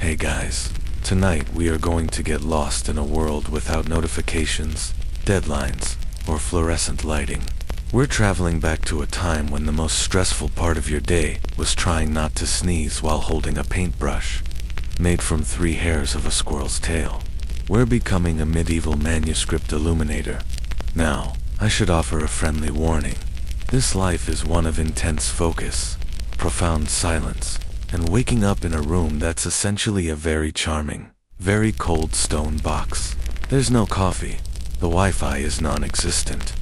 Hey guys, tonight we are going to get lost in a world without notifications, deadlines, or fluorescent lighting. We're traveling back to a time when the most stressful part of your day was trying not to sneeze while holding a paintbrush, made from 3 hairs of a squirrel's tail. We're becoming a medieval manuscript illuminator. Now, I should offer a friendly warning. This life is one of intense focus, profound silence, and waking up in a room that's essentially a very charming, very cold stone box. There's no coffee, the Wi-Fi is non-existent,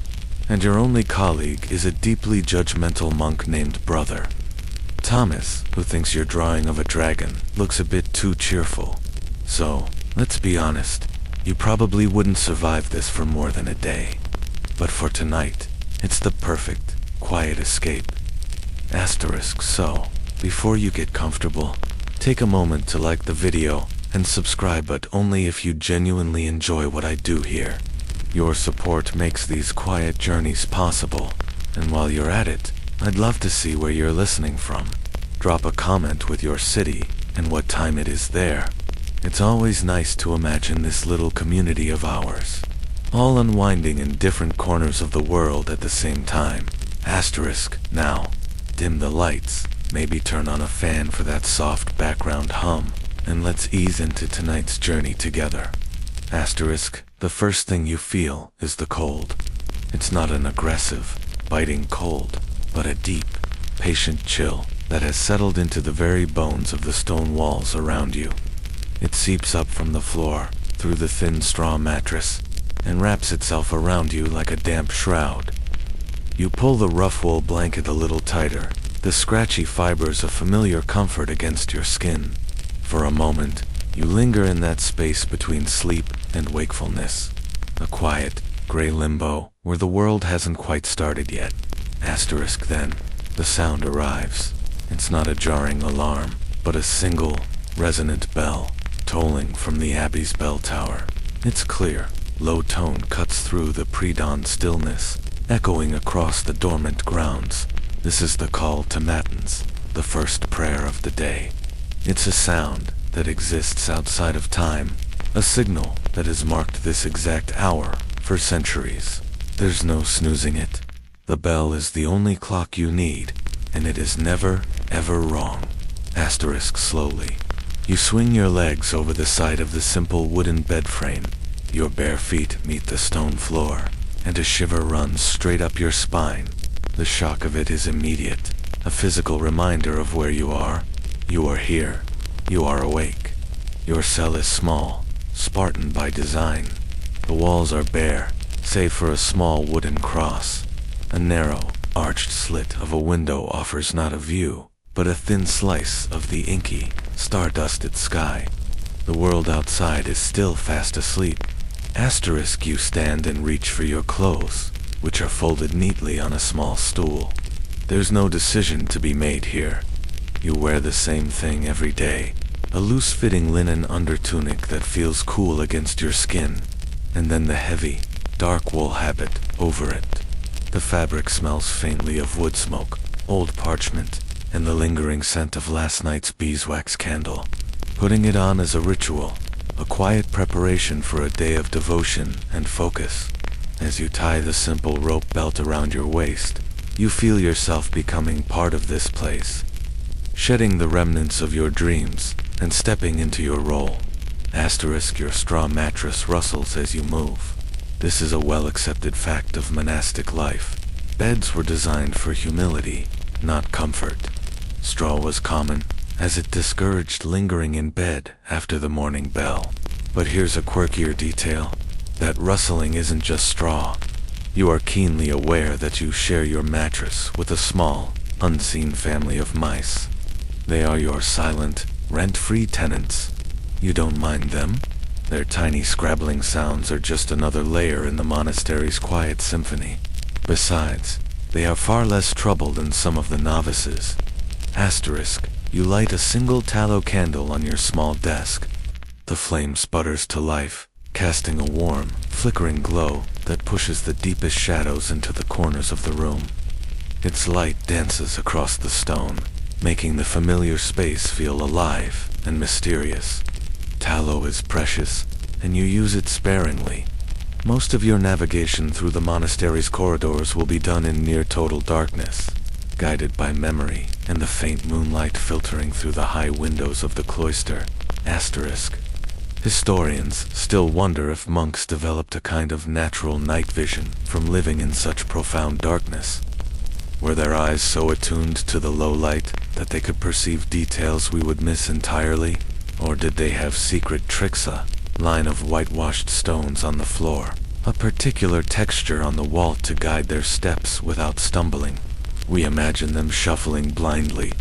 and your only colleague is a deeply judgmental monk named Brother Thomas, who thinks your drawing of a dragon looks a bit too cheerful. So, let's be honest, you probably wouldn't survive this for more than a day. But for tonight, it's the perfect, quiet escape. So, before you get comfortable, take a moment to like the video and subscribe, but only if you genuinely enjoy what I do here. Your support makes these quiet journeys possible, and while you're at it, I'd love to see where you're listening from. Drop a comment with your city and what time it is there. It's always nice to imagine this little community of ours, all unwinding in different corners of the world at the same time. Now, dim the lights, maybe turn on a fan for that soft background hum, and let's ease into tonight's journey together. The first thing you feel is the cold. It's not an aggressive, biting cold, but a deep, patient chill that has settled into the very bones of the stone walls around you. It seeps up from the floor, through the thin straw mattress, and wraps itself around you like a damp shroud. You pull the rough wool blanket a little tighter, the scratchy fibers of familiar comfort against your skin. For a moment, you linger in that space between sleep and wakefulness, a quiet, gray limbo where the world hasn't quite started yet. Then, the sound arrives. It's not a jarring alarm, but a single, resonant bell, tolling from the abbey's bell tower. Its clear, low tone cuts through the pre-dawn stillness, echoing across the dormant grounds. This is the call to matins, the first prayer of the day. It's a sound that exists outside of time, a signal that has marked this exact hour for centuries. There's no snoozing it. The bell is the only clock you need, and it is never, ever wrong. Slowly, you swing your legs over the side of the simple wooden bed frame. Your bare feet meet the stone floor, and a shiver runs straight up your spine. The shock of it is immediate, a physical reminder of where you are. You are here. You are awake. Your cell is small, Spartan by design. The walls are bare, save for a small wooden cross. A narrow, arched slit of a window offers not a view, but a thin slice of the inky, star-dusted sky. The world outside is still fast asleep. You stand and reach for your clothes, which are folded neatly on a small stool. There's no decision to be made here. You wear the same thing every day, a loose-fitting linen undertunic that feels cool against your skin, and then the heavy, dark wool habit over it. The fabric smells faintly of wood smoke, old parchment, and the lingering scent of last night's beeswax candle. Putting it on is a ritual, a quiet preparation for a day of devotion and focus. As you tie the simple rope belt around your waist, you feel yourself becoming part of this place, shedding the remnants of your dreams and stepping into your role. Your straw mattress rustles as you move. This is a well-accepted fact of monastic life. Beds were designed for humility, not comfort. Straw was common, as it discouraged lingering in bed after the morning bell. But here's a quirkier detail. That rustling isn't just straw. You are keenly aware that you share your mattress with a small, unseen family of mice. They are your silent, rent-free tenants. You don't mind them? Their tiny scrabbling sounds are just another layer in the monastery's quiet symphony. Besides, they are far less trouble than some of the novices. You light a single tallow candle on your small desk. The flame sputters to life, casting a warm, flickering glow that pushes the deepest shadows into the corners of the room. Its light dances across the stone, making the familiar space feel alive. and mysterious. Tallow is precious, and you use it sparingly. Most of your navigation through the monastery's corridors will be done in near total darkness, guided by memory and the faint moonlight filtering through the high windows of the cloister. Asterisk. Historians still wonder if monks developed a kind of natural night vision from living in such profound darkness. Were their eyes so attuned to the low light that they could perceive details we would miss entirely? Or did they have secret tricks, a line of whitewashed stones on the floor, a particular texture on the wall to guide their steps without stumbling? We imagine them shuffling blindly,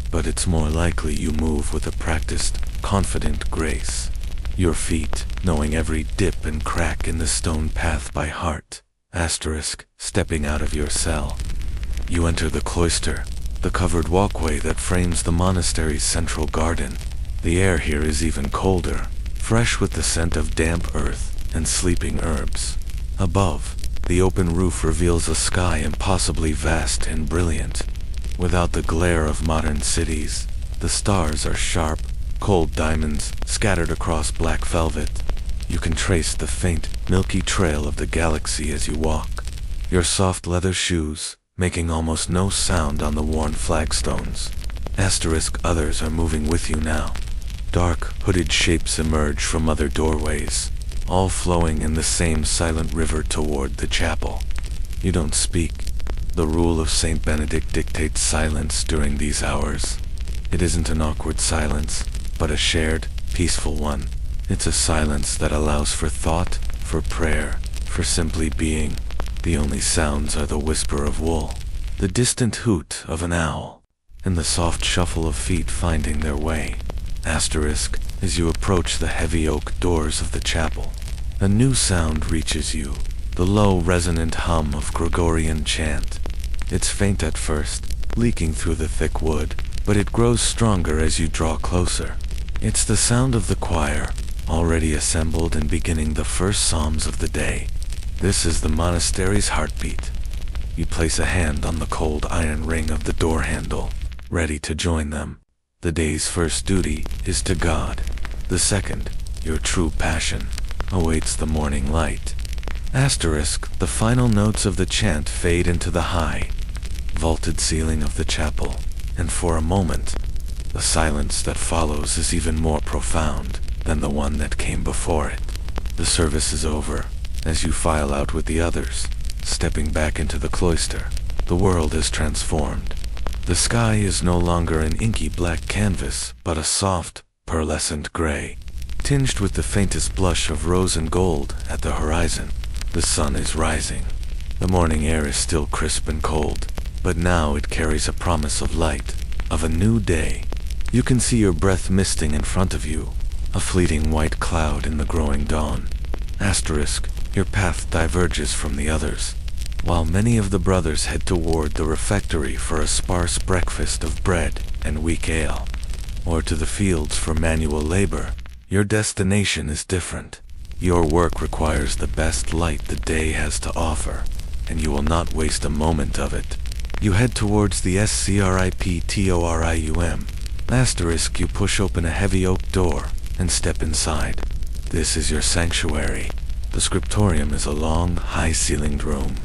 but it's more likely you move with a practiced, confident grace. Your feet knowing every dip and crack in the stone path by heart. Asterisk. Stepping out of your cell. You enter the cloister, the covered walkway that frames the monastery's central garden. The air here is even colder, fresh with the scent of damp earth and sleeping herbs. Above, the open roof reveals a sky impossibly vast and brilliant. Without the glare of modern cities, the stars are sharp, cold diamonds scattered across black velvet. You can trace the faint, milky trail of the galaxy as you walk. Your soft leather shoes making almost no sound on the worn flagstones. Asterisk. Others are moving with you now. Dark, hooded shapes emerge from other doorways, all flowing in the same silent river toward the chapel. You don't speak. The rule of Saint Benedict dictates silence during these hours. It isn't an awkward silence, but a shared, peaceful one. It's a silence that allows for thought, for prayer, for simply being. The only sounds are the whisper of wool, the distant hoot of an owl, and the soft shuffle of feet finding their way. Asterisk. As you approach the heavy oak doors of the chapel, a new sound reaches you, the low resonant hum of Gregorian chant. It's faint at first, leaking through the thick wood, but it grows stronger as you draw closer. It's the sound of the choir, already assembled and beginning the first psalms of the day. This is the monastery's heartbeat. You place a hand on the cold iron ring of the door handle, ready to join them. The day's first duty is to God. The second, your true passion, awaits the morning light. Asterisk. The final notes of the chant fade into the high, vaulted ceiling of the chapel, and for a moment, the silence that follows is even more profound than the one that came before it. The service is over. As you file out with the others, stepping back into the cloister, the world is transformed. The sky is no longer an inky black canvas, but a soft, pearlescent gray, tinged with the faintest blush of rose and gold at the horizon. The sun is rising. The morning air is still crisp and cold, but now it carries a promise of light, of a new day. You can see your breath misting in front of you, a fleeting white cloud in the growing dawn. Asterisk. Your path diverges from the others. While many of the brothers head toward the refectory for a sparse breakfast of bread and weak ale, or to the fields for manual labor, your destination is different. Your work requires the best light the day has to offer, and you will not waste a moment of it. You head towards the scriptorium. Asterisk. You push open a heavy oak door and step inside. This is your sanctuary. The scriptorium is a long, high-ceilinged room,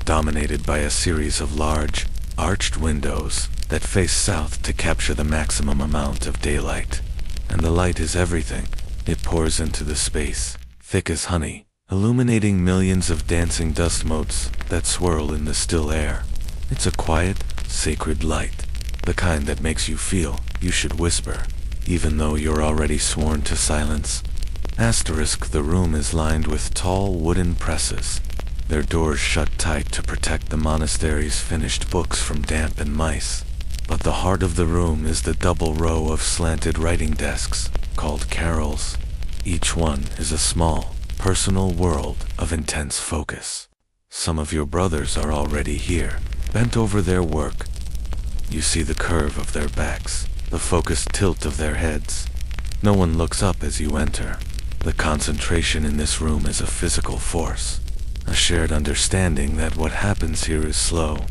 dominated by a series of large, arched windows that face south to capture the maximum amount of daylight. And the light is everything. It pours into the space, thick as honey, illuminating millions of dancing dust motes that swirl in the still air. It's a quiet, sacred light, the kind that makes you feel you should whisper, even though you're already sworn to silence. Asterisk. The room is lined with tall wooden presses, their doors shut tight to protect the monastery's finished books from damp and mice. But the heart of the room is the double row of slanted writing desks, called carrels. Each one is a small, personal world of intense focus. Some of your brothers are already here, bent over their work. You see the curve of their backs, the focused tilt of their heads. No one looks up as you enter. The concentration in this room is a physical force, a shared understanding that what happens here is slow,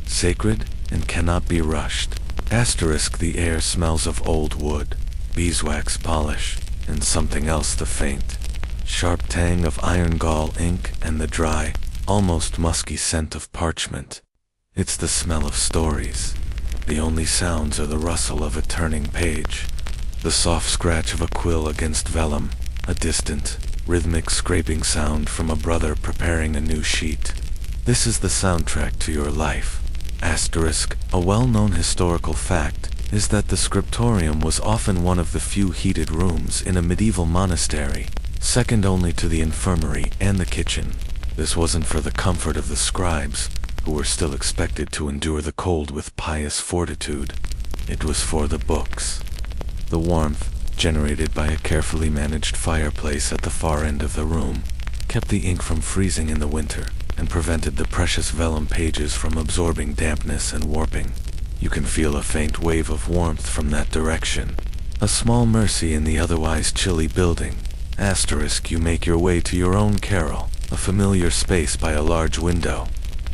sacred, and cannot be rushed. Asterisk. The air smells of old wood, beeswax polish, and something else the faint, sharp tang of iron gall ink and the dry, almost musky scent of parchment. It's the smell of stories. The only sounds are the rustle of a turning page, the soft scratch of a quill against vellum, a distant, rhythmic scraping sound from a brother preparing a new sheet. This is the soundtrack to your life. Asterisk, a well-known historical fact is that the scriptorium was often one of the few heated rooms in a medieval monastery, second only to the infirmary and the kitchen. This wasn't for the comfort of the scribes, who were still expected to endure the cold with pious fortitude. It was for the books. The warmth, generated by a carefully managed fireplace at the far end of the room, kept the ink from freezing in the winter and prevented the precious vellum pages from absorbing dampness and warping. You can feel a faint wave of warmth from that direction, a small mercy in the otherwise chilly building. Asterisk, you make your way to your own carrel, a familiar space by a large window.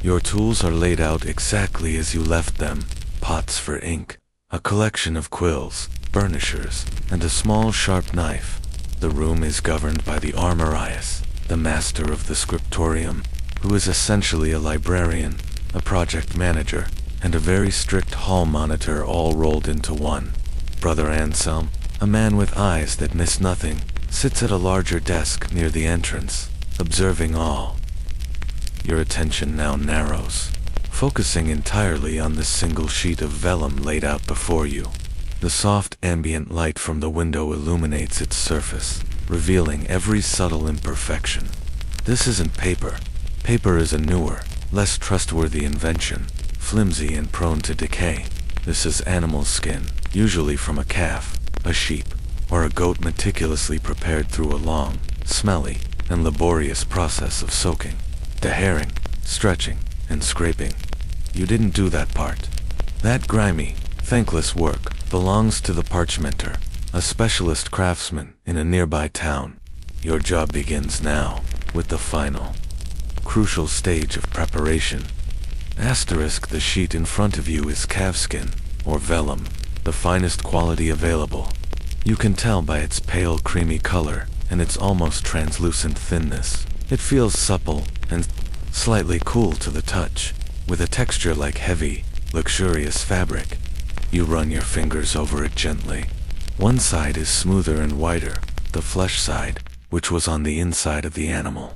Your tools are laid out exactly as you left them, pots for ink, a collection of quills, burnishers, and a small sharp knife. The room is governed by the armorius, the master of the scriptorium, who is essentially a librarian, a project manager, and a very strict hall monitor all rolled into one. Brother Anselm, a man with eyes that miss nothing, sits at a larger desk near the entrance, observing all. Your attention now narrows, focusing entirely on this single sheet of vellum laid out before you. The soft ambient light from the window illuminates its surface, revealing every subtle imperfection. This isn't paper. Paper is a newer, less trustworthy invention, flimsy and prone to decay. This is animal skin, usually from a calf, a sheep, or a goat, meticulously prepared through a long, smelly, and laborious process of soaking, deharing, stretching, and scraping. You didn't do that part. That grimy, thankless work belongs to the parchmenter, a specialist craftsman in a nearby town. Your job begins now, with the final, crucial stage of preparation. Asterisk, the sheet in front of you is calfskin, or vellum, the finest quality available. You can tell by its pale creamy color and its almost translucent thinness. It feels supple and slightly cool to the touch, with a texture like heavy, luxurious fabric. You run your fingers over it gently. One side is smoother and whiter, the flesh side, which was on the inside of the animal.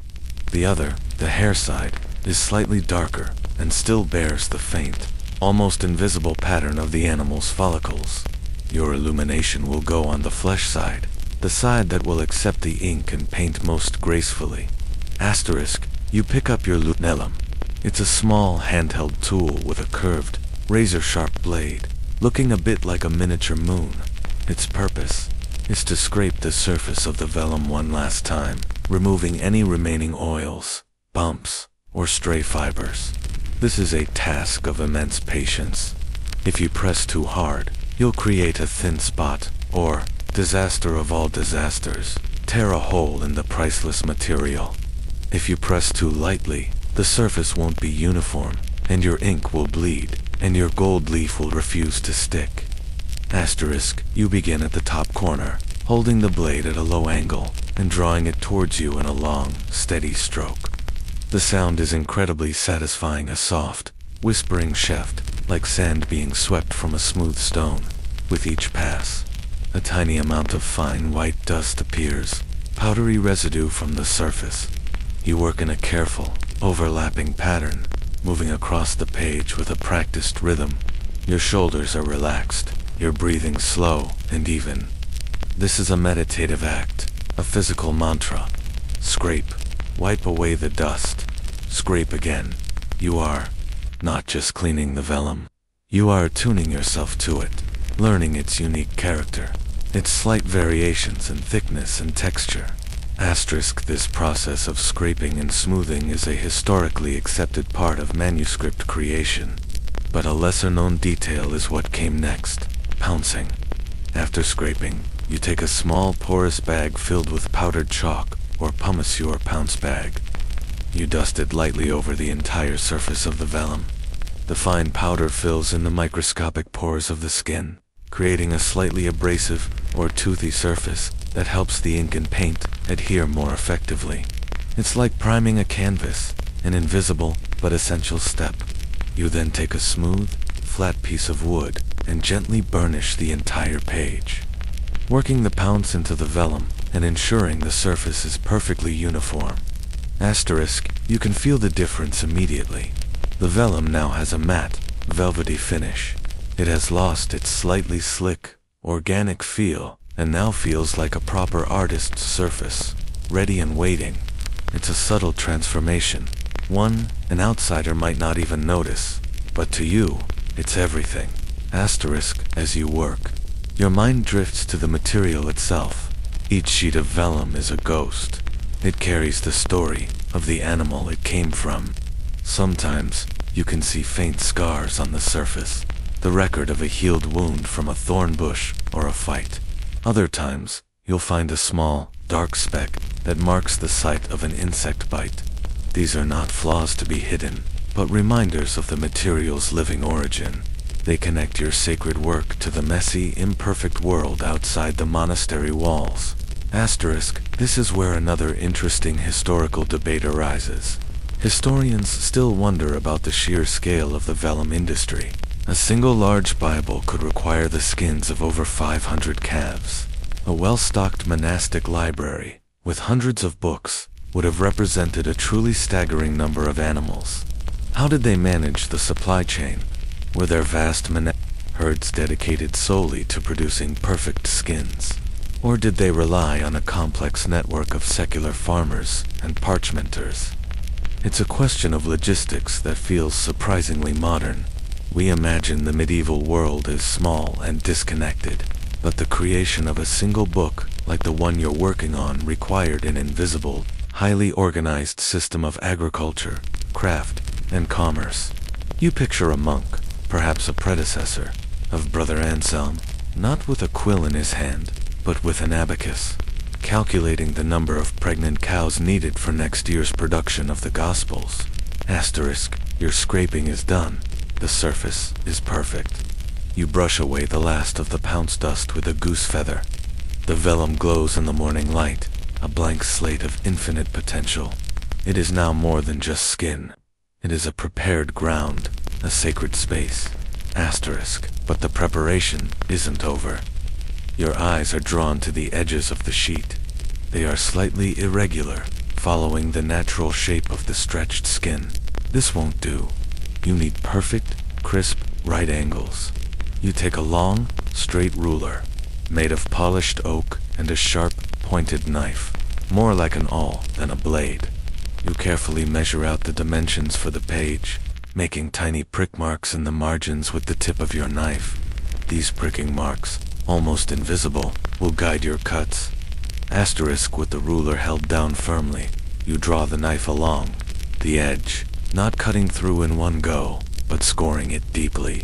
The other, the hair side, is slightly darker and still bears the faint, almost invisible pattern of the animal's follicles. Your illumination will go on the flesh side, the side that will accept the ink and paint most gracefully. Asterisk, you pick up your lunellum. It's a small handheld tool with a curved, razor-sharp blade, looking a bit like a miniature moon. Its purpose is to scrape the surface of the vellum one last time, removing any remaining oils, bumps, or stray fibers. This is a task of immense patience. If you press too hard, you'll create a thin spot, or, disaster of all disasters, tear a hole in the priceless material. If you press too lightly, the surface won't be uniform, and your ink will bleed, and your gold leaf will refuse to stick. Asterisk, you begin at the top corner, holding the blade at a low angle, and drawing it towards you in a long, steady stroke. The sound is incredibly satisfying, a soft, whispering shaft, like sand being swept from a smooth stone. With each pass, a tiny amount of fine white dust appears, powdery residue from the surface. You work in a careful, overlapping pattern, moving across the page with a practiced rhythm. Your shoulders are relaxed, your breathing slow and even. This is a meditative act, a physical mantra. Scrape, wipe away the dust, scrape again. You are not just cleaning the vellum. You are attuning yourself to it, learning its unique character, its slight variations in thickness and texture. Asterisk, this process of scraping and smoothing is a historically accepted part of manuscript creation. But a lesser-known detail is what came next, pouncing. After scraping, you take a small porous bag filled with powdered chalk, or pumice or pounce bag. You dust it lightly over the entire surface of the vellum. The fine powder fills in the microscopic pores of the skin, creating a slightly abrasive or toothy surface that helps the ink and paint adhere more effectively. It's like priming a canvas, an invisible but essential step. You then take a smooth, flat piece of wood and gently burnish the entire page, working the pounce into the vellum and ensuring the surface is perfectly uniform. You can feel the difference immediately. The vellum now has a matte, velvety finish. It has lost its slightly slick, organic feel and now feels like a proper artist's surface, ready and waiting. It's a subtle transformation, one an outsider might not even notice, but to you, it's everything. As you work, your mind drifts to the material itself. Each sheet of vellum is a ghost. It carries the story of the animal it came from. Sometimes, you can see faint scars on the surface, the record of a healed wound from a thorn bush or a fight. Other times, you'll find a small, dark speck that marks the site of an insect bite. These are not flaws to be hidden, but reminders of the material's living origin. They connect your sacred work to the messy, imperfect world outside the monastery walls. This is where another interesting historical debate arises. Historians still wonder about the sheer scale of the vellum industry. A single large Bible could require the skins of over 500 calves. A well-stocked monastic library, with hundreds of books, would have represented a truly staggering number of animals. How did they manage the supply chain? Were there vast herds dedicated solely to producing perfect skins? Or did they rely on a complex network of secular farmers and parchmenters? It's a question of logistics that feels surprisingly modern. We imagine the medieval world as small and disconnected, but the creation of a single book, like the one you're working on, required an invisible, highly organized system of agriculture, craft, and commerce. You picture a monk, perhaps a predecessor, of Brother Anselm, not with a quill in his hand, but with an abacus, calculating the number of pregnant cows needed for next year's production of the Gospels. Your scraping is done. The surface is perfect. You brush away the last of the pounce dust with a goose feather. The vellum glows in the morning light, a blank slate of infinite potential. It is now more than just skin. It is a prepared ground, a sacred space. But the preparation isn't over. Your eyes are drawn to the edges of the sheet. They are slightly irregular, following the natural shape of the stretched skin. This won't do. You need perfect, crisp, right angles. You take a long, straight ruler, made of polished oak, and a sharp, pointed knife, more like an awl than a blade. You carefully measure out the dimensions for the page, making tiny prick marks in the margins with the tip of your knife. These pricking marks, almost invisible, will guide your cuts. With the ruler held down firmly, you draw the knife along the edge, not cutting through in one go, but scoring it deeply.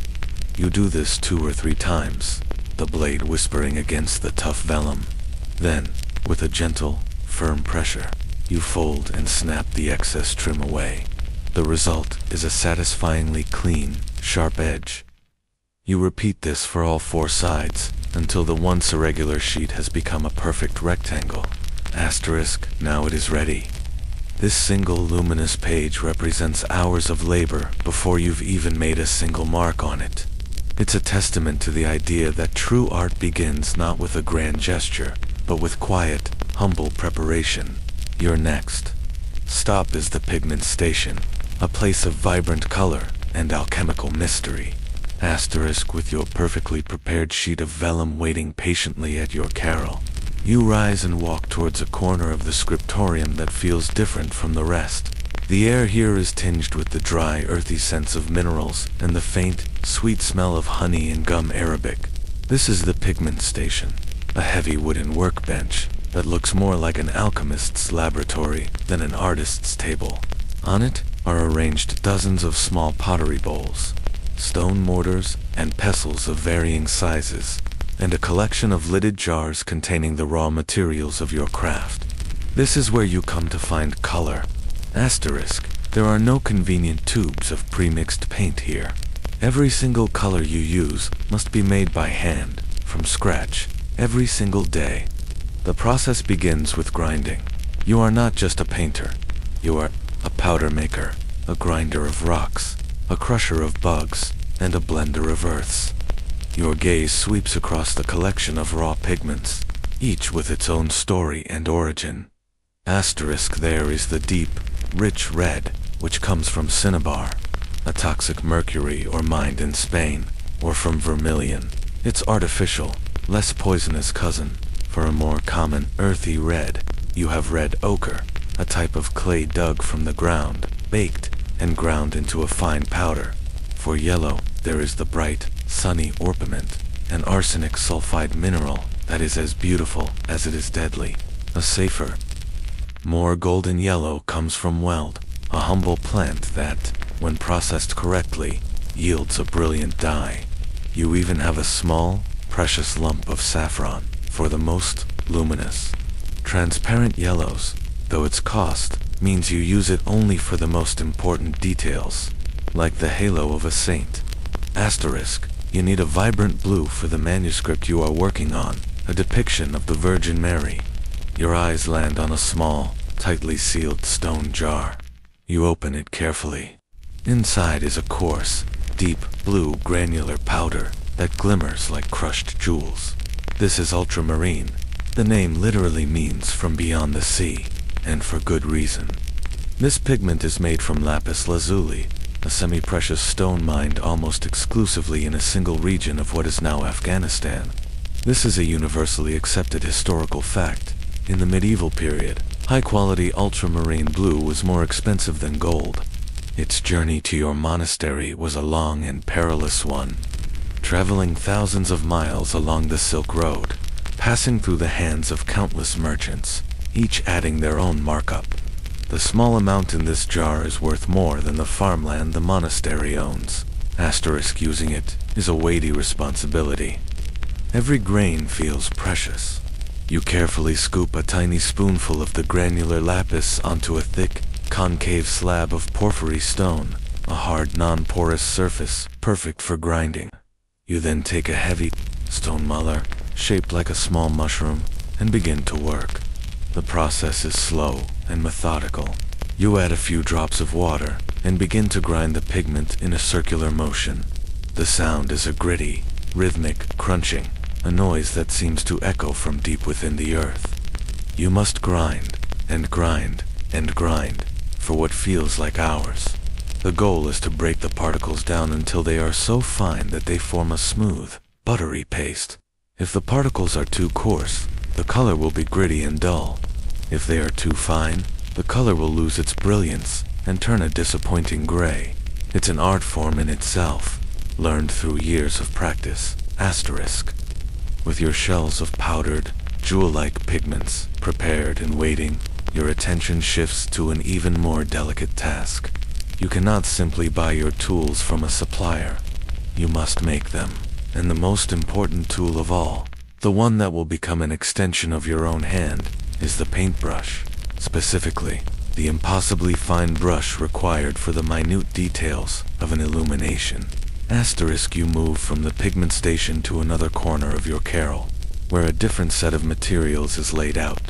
You do this 2 or 3 times, the blade whispering against the tough vellum. Then, with a gentle, firm pressure, you fold and snap the excess trim away. The result is a satisfyingly clean, sharp edge. You repeat this for all 4 sides, until the once irregular sheet has become a perfect rectangle. Now it is ready. This single luminous page represents hours of labor before you've even made a single mark on it. It's a testament to the idea that true art begins not with a grand gesture, but with quiet, humble preparation. Your next stop is the pigment station, a place of vibrant color and alchemical mystery. With your perfectly prepared sheet of vellum waiting patiently at your carrel, you rise and walk towards a corner of the scriptorium that feels different from the rest. The air here is tinged with the dry, earthy scents of minerals and the faint, sweet smell of honey and gum arabic. This is the pigment station, a heavy wooden workbench that looks more like an alchemist's laboratory than an artist's table. On it are arranged dozens of small pottery bowls, stone mortars, and pestles of varying sizes, and a collection of lidded jars containing the raw materials of your craft. This is where you come to find color. There are no convenient tubes of pre-mixed paint here. Every single color you use must be made by hand, from scratch, every single day. The process begins with grinding. You are not just a painter. You are a powder maker, a grinder of rocks, a crusher of bugs, and a blender of earths. Your gaze sweeps across the collection of raw pigments, each with its own story and origin. Asterisk, there is the deep, rich red, which comes from cinnabar, a toxic mercury or mined in Spain, or from vermilion, its artificial, less poisonous cousin. For a more common, earthy red, you have red ochre, a type of clay dug from the ground, baked, and ground into a fine powder. For yellow, there is the bright, sunny orpiment, an arsenic sulfide mineral that is as beautiful as it is deadly. A safer, more golden yellow comes from weld, a humble plant that, when processed correctly, yields a brilliant dye. You even have a small, precious lump of saffron for the most luminous. Transparent yellows, though its cost, means you use it only for the most important details, like the halo of a saint. Asterisk, you need a vibrant blue for the manuscript you are working on, a depiction of the Virgin Mary. Your eyes land on a small, tightly sealed stone jar. You open it carefully. Inside is a coarse, deep blue granular powder that glimmers like crushed jewels. This is ultramarine. The name literally means from beyond the sea, and for good reason. This pigment is made from lapis lazuli, a semi-precious stone mined almost exclusively in a single region of what is now Afghanistan. This is a universally accepted historical fact. In the medieval period, high-quality ultramarine blue was more expensive than gold. Its journey to your monastery was a long and perilous one, traveling thousands of miles along the Silk Road, passing through the hands of countless merchants, each adding their own markup. The small amount in this jar is worth more than the farmland the monastery owns. Asterisk, using it is a weighty responsibility. Every grain feels precious. You carefully scoop a tiny spoonful of the granular lapis onto a thick, concave slab of porphyry stone, a hard, non-porous surface, perfect for grinding. You then take a heavy stone muller, shaped like a small mushroom, and begin to work. The process is slow and methodical. You add a few drops of water and begin to grind the pigment in a circular motion. The sound is a gritty, rhythmic crunching, a noise that seems to echo from deep within the earth. You must grind and grind and grind for what feels like hours. The goal is to break the particles down until they are so fine that they form a smooth, buttery paste. If the particles are too coarse, the color will be gritty and dull. If they are too fine, the color will lose its brilliance and turn a disappointing gray. It's an art form in itself, learned through years of practice. Asterisk. With your shells of powdered, jewel-like pigments prepared and waiting, your attention shifts to an even more delicate task. You cannot simply buy your tools from a supplier. You must make them. And the most important tool of all, the one that will become an extension of your own hand, is the paintbrush. Specifically, the impossibly fine brush required for the minute details of an illumination. Asterisk, you move from the pigment station to another corner of your carrel, where a different set of materials is laid out.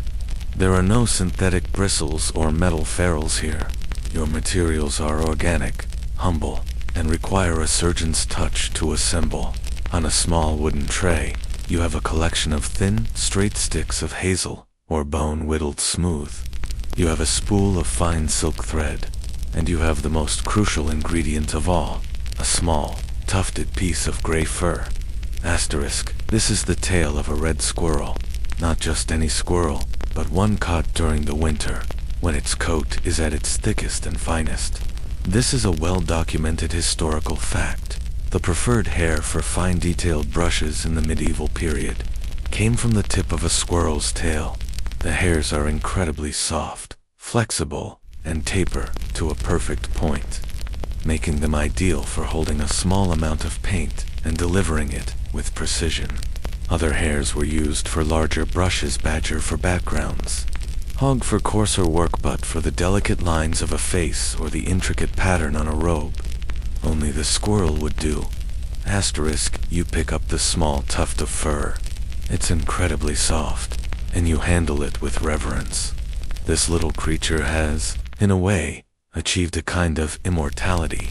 There are no synthetic bristles or metal ferrules here. Your materials are organic, humble, and require a surgeon's touch to assemble. On a small wooden tray, you have a collection of thin, straight sticks of hazel, or bone whittled smooth. You have a spool of fine silk thread, and you have the most crucial ingredient of all, a small, tufted piece of gray fur. Asterisk, this is the tail of a red squirrel. Not just any squirrel, but one caught during the winter, when its coat is at its thickest and finest. This is a well-documented historical fact. The preferred hair for fine detailed brushes in the medieval period came from the tip of a squirrel's tail. The hairs are incredibly soft, flexible, and taper to a perfect point, making them ideal for holding a small amount of paint and delivering it with precision. Other hairs were used for larger brushes, badger for backgrounds, hog for coarser work, but for the delicate lines of a face or the intricate pattern on a robe. Only the squirrel would do. Asterisk, you pick up the small tuft of fur. It's incredibly soft, and you handle it with reverence. This little creature has, in a way, achieved a kind of immortality.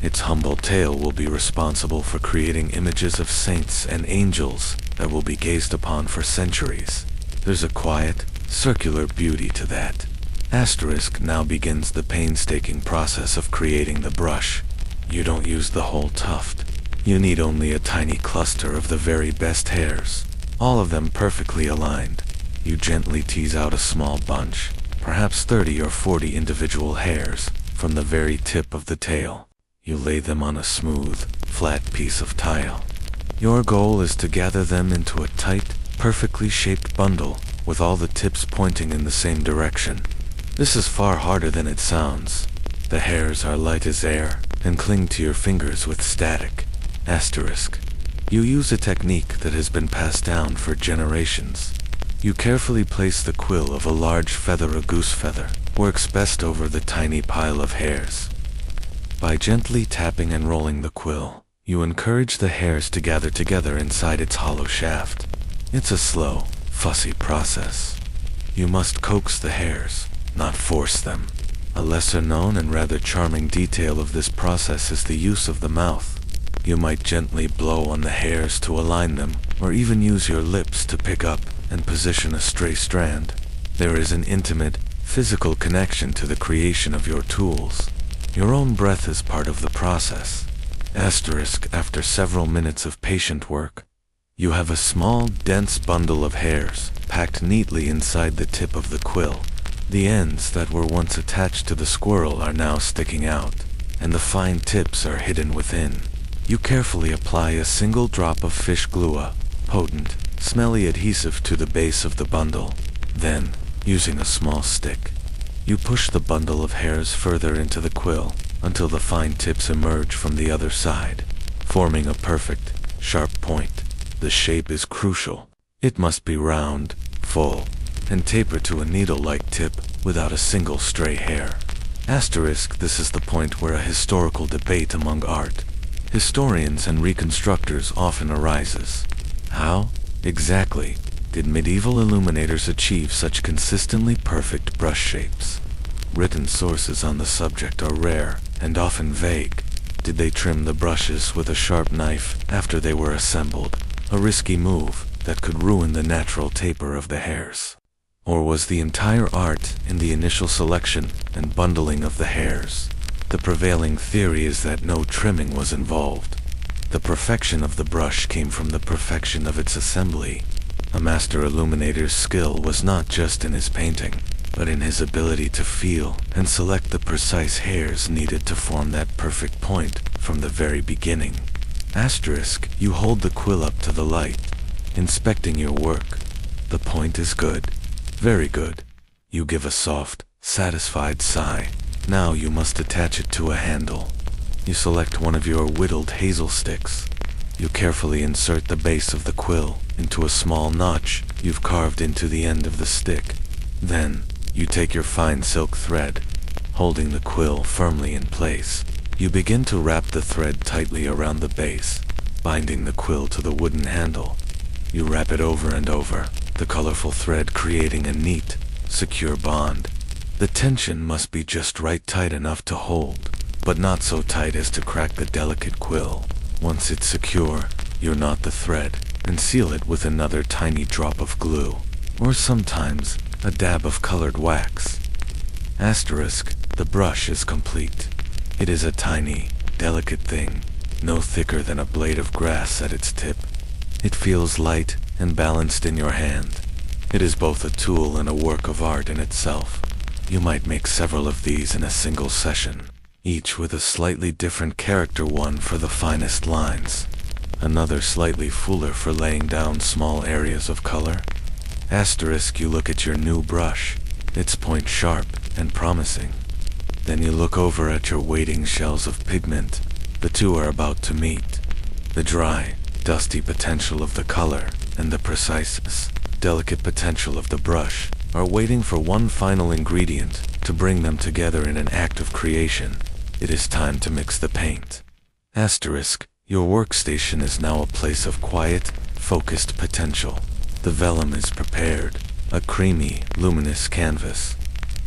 Its humble tail will be responsible for creating images of saints and angels that will be gazed upon for centuries. There's a quiet, circular beauty to that. Asterisk now begins the painstaking process of creating the brush. You don't use the whole tuft. You need only a tiny cluster of the very best hairs, all of them perfectly aligned. You gently tease out a small bunch, perhaps 30 or 40 individual hairs, from the very tip of the tail. You lay them on a smooth, flat piece of tile. Your goal is to gather them into a tight, perfectly shaped bundle, with all the tips pointing in the same direction. This is far harder than it sounds. The hairs are light as air, and cling to your fingers with static. Asterisk. You use a technique that has been passed down for generations. You carefully place the quill of a large feather, a goose feather, works best over the tiny pile of hairs. By gently tapping and rolling the quill, you encourage the hairs to gather together inside its hollow shaft. It's a slow, fussy process. You must coax the hairs, not force them. A lesser known and rather charming detail of this process is the use of the mouth. You might gently blow on the hairs to align them, or even use your lips to pick up and position a stray strand. There is an intimate, physical connection to the creation of your tools. Your own breath is part of the process. Asterisk, after several minutes of patient work, you have a small, dense bundle of hairs, packed neatly inside the tip of the quill. The ends that were once attached to the squirrel are now sticking out, and the fine tips are hidden within. You carefully apply a single drop of fish glue, a potent, smelly adhesive, to the base of the bundle. Then, using a small stick, you push the bundle of hairs further into the quill until the fine tips emerge from the other side, forming a perfect, sharp point. The shape is crucial. It must be round, full, and taper to a needle-like tip without a single stray hair. Asterisk, this is the point where a historical debate among art historians and reconstructors often arises. How, exactly, did medieval illuminators achieve such consistently perfect brush shapes? Written sources on the subject are rare and often vague. Did they trim the brushes with a sharp knife after they were assembled, a risky move that could ruin the natural taper of the hairs? Or was the entire art in the initial selection and bundling of the hairs? The prevailing theory is that no trimming was involved. The perfection of the brush came from the perfection of its assembly. A master illuminator's skill was not just in his painting, but in his ability to feel and select the precise hairs needed to form that perfect point from the very beginning. Asterisk, you hold the quill up to the light, inspecting your work. The point is good. Very good. You give a soft, satisfied sigh. Now you must attach it to a handle. You select one of your whittled hazel sticks. You carefully insert the base of the quill into a small notch you've carved into the end of the stick. Then, you take your fine silk thread. Holding the quill firmly in place, you begin to wrap the thread tightly around the base, binding the quill to the wooden handle. You wrap it over and over, the colorful thread creating a neat, secure bond. The tension must be just right, tight enough to hold, but not so tight as to crack the delicate quill. Once it's secure, you knot the thread and seal it with another tiny drop of glue, or sometimes a dab of colored wax. Asterisk, the brush is complete. It is a tiny, delicate thing, no thicker than a blade of grass at its tip. It feels light and balanced in your hand. It is both a tool and a work of art in itself. You might make several of these in a single session, each with a slightly different character, one for the finest lines, another slightly fuller for laying down small areas of color. Asterisk, you look at your new brush, its point sharp and promising. Then you look over at your waiting shells of pigment. The two are about to meet. The dry, dusty potential of the color and the precise, delicate potential of the brush are waiting for one final ingredient to bring them together in an act of creation. It is time to mix the paint. Asterisk, your workstation is now a place of quiet, focused potential. The vellum is prepared, a creamy, luminous canvas.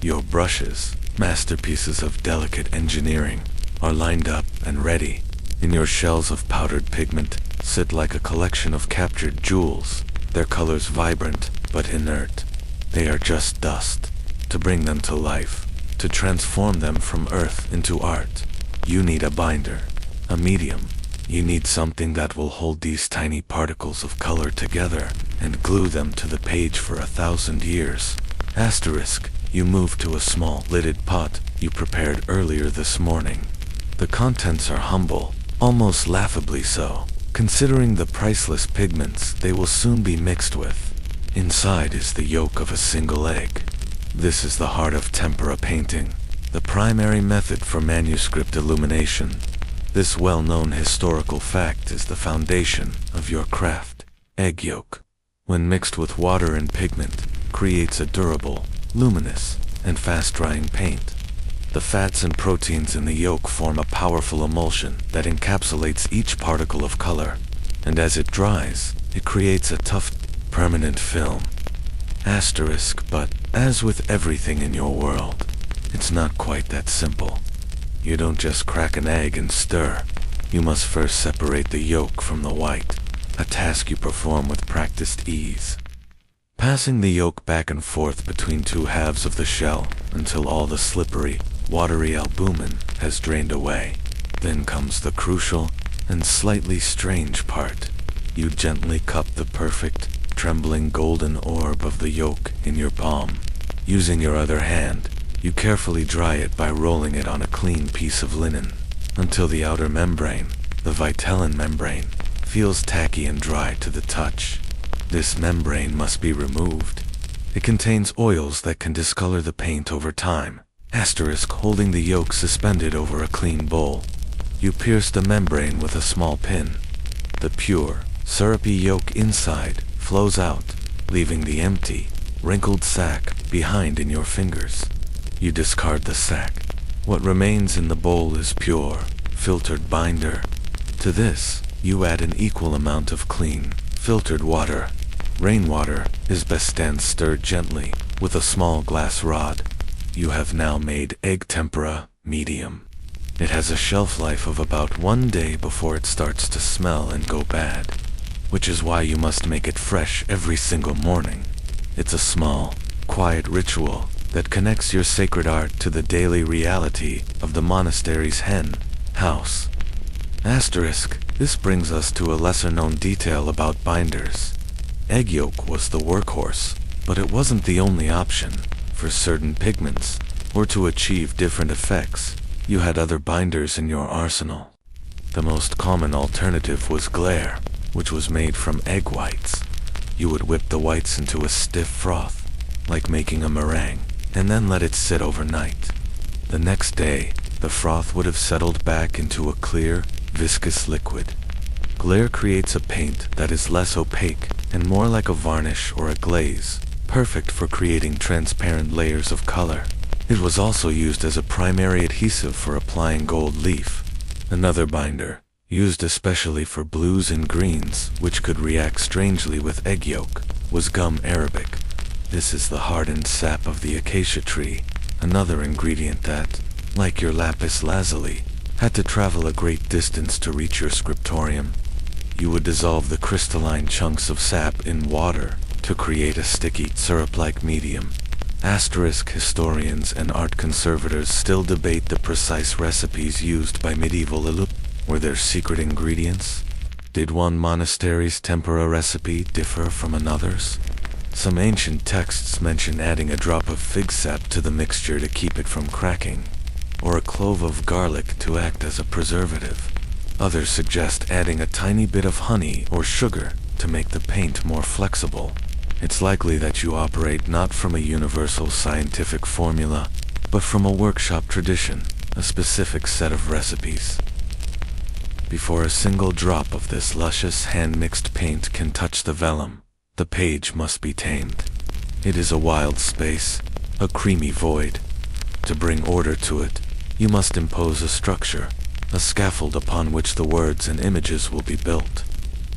Your brushes, masterpieces of delicate engineering, are lined up and ready. In your shells of powdered pigment sit like a collection of captured jewels, their colors vibrant but inert. They are just dust. To bring them to life, to transform them from earth into art, you need a binder, a medium. You need something that will hold these tiny particles of color together and glue them to the page for 1,000 years. Asterisk, you move to a small lidded pot you prepared earlier this morning. The contents are humble, almost laughably so, considering the priceless pigments they will soon be mixed with. Inside is the yolk of a single egg. This is the heart of tempera painting, the primary method for manuscript illumination. This well-known historical fact is the foundation of your craft. Egg yolk, when mixed with water and pigment, creates a durable, luminous, and fast-drying paint. The fats and proteins in the yolk form a powerful emulsion that encapsulates each particle of color, and as it dries, it creates a tough, permanent film. Asterisk, but as with everything in your world, it's not quite that simple. You don't just crack an egg and stir. You must first separate the yolk from the white, a task you perform with practiced ease. Passing the yolk back and forth between two halves of the shell until all the slippery, watery albumin has drained away. Then comes the crucial and slightly strange part. You gently cup the perfect, trembling golden orb of the yolk in your palm. Using your other hand, you carefully dry it by rolling it on a clean piece of linen, until the outer membrane, the vitellin membrane, feels tacky and dry to the touch. This membrane must be removed. It contains oils that can discolor the paint over time. Asterisk, holding the yolk suspended over a clean bowl. You pierce the membrane with a small pin. The pure, syrupy yolk inside flows out, leaving the empty, wrinkled sac behind in your fingers. You discard the sac. What remains in the bowl is pure, filtered binder. To this, you add an equal amount of clean, filtered water. Rainwater is best then stirred gently with a small glass rod. You have now made egg tempera medium. It has a shelf life of about 1 day before it starts to smell and go bad, which is why you must make it fresh every single morning. It's a small, quiet ritual that connects your sacred art to the daily reality of the monastery's hen house. Asterisk, this brings us to a lesser-known detail about binders. Egg yolk was the workhorse, but it wasn't the only option. For certain pigments, or to achieve different effects, you had other binders in your arsenal. The most common alternative was glaire, which was made from egg whites. You would whip the whites into a stiff froth, like making a meringue, and then let it sit overnight. The next day, the froth would have settled back into a clear, viscous liquid. Glaire creates a paint that is less opaque and more like a varnish or a glaze, perfect for creating transparent layers of color. It was also used as a primary adhesive for applying gold leaf. Another binder, used especially for blues and greens, which could react strangely with egg yolk, was gum arabic. This is the hardened sap of the acacia tree, another ingredient that, like your lapis lazuli, had to travel a great distance to reach your scriptorium. You would dissolve the crystalline chunks of sap in water to create a sticky, syrup-like medium. Asterisk, historians and art conservators still debate the precise recipes used by medieval illuminators. Were there secret ingredients? Did one monastery's tempera recipe differ from another's? Some ancient texts mention adding a drop of fig sap to the mixture to keep it from cracking, or a clove of garlic to act as a preservative. Others suggest adding a tiny bit of honey or sugar to make the paint more flexible. It's likely that you operate not from a universal scientific formula, but from a workshop tradition, a specific set of recipes. Before a single drop of this luscious hand-mixed paint can touch the vellum, the page must be tamed. It is a wild space, a creamy void. To bring order to it, you must impose a structure, a scaffold upon which the words and images will be built.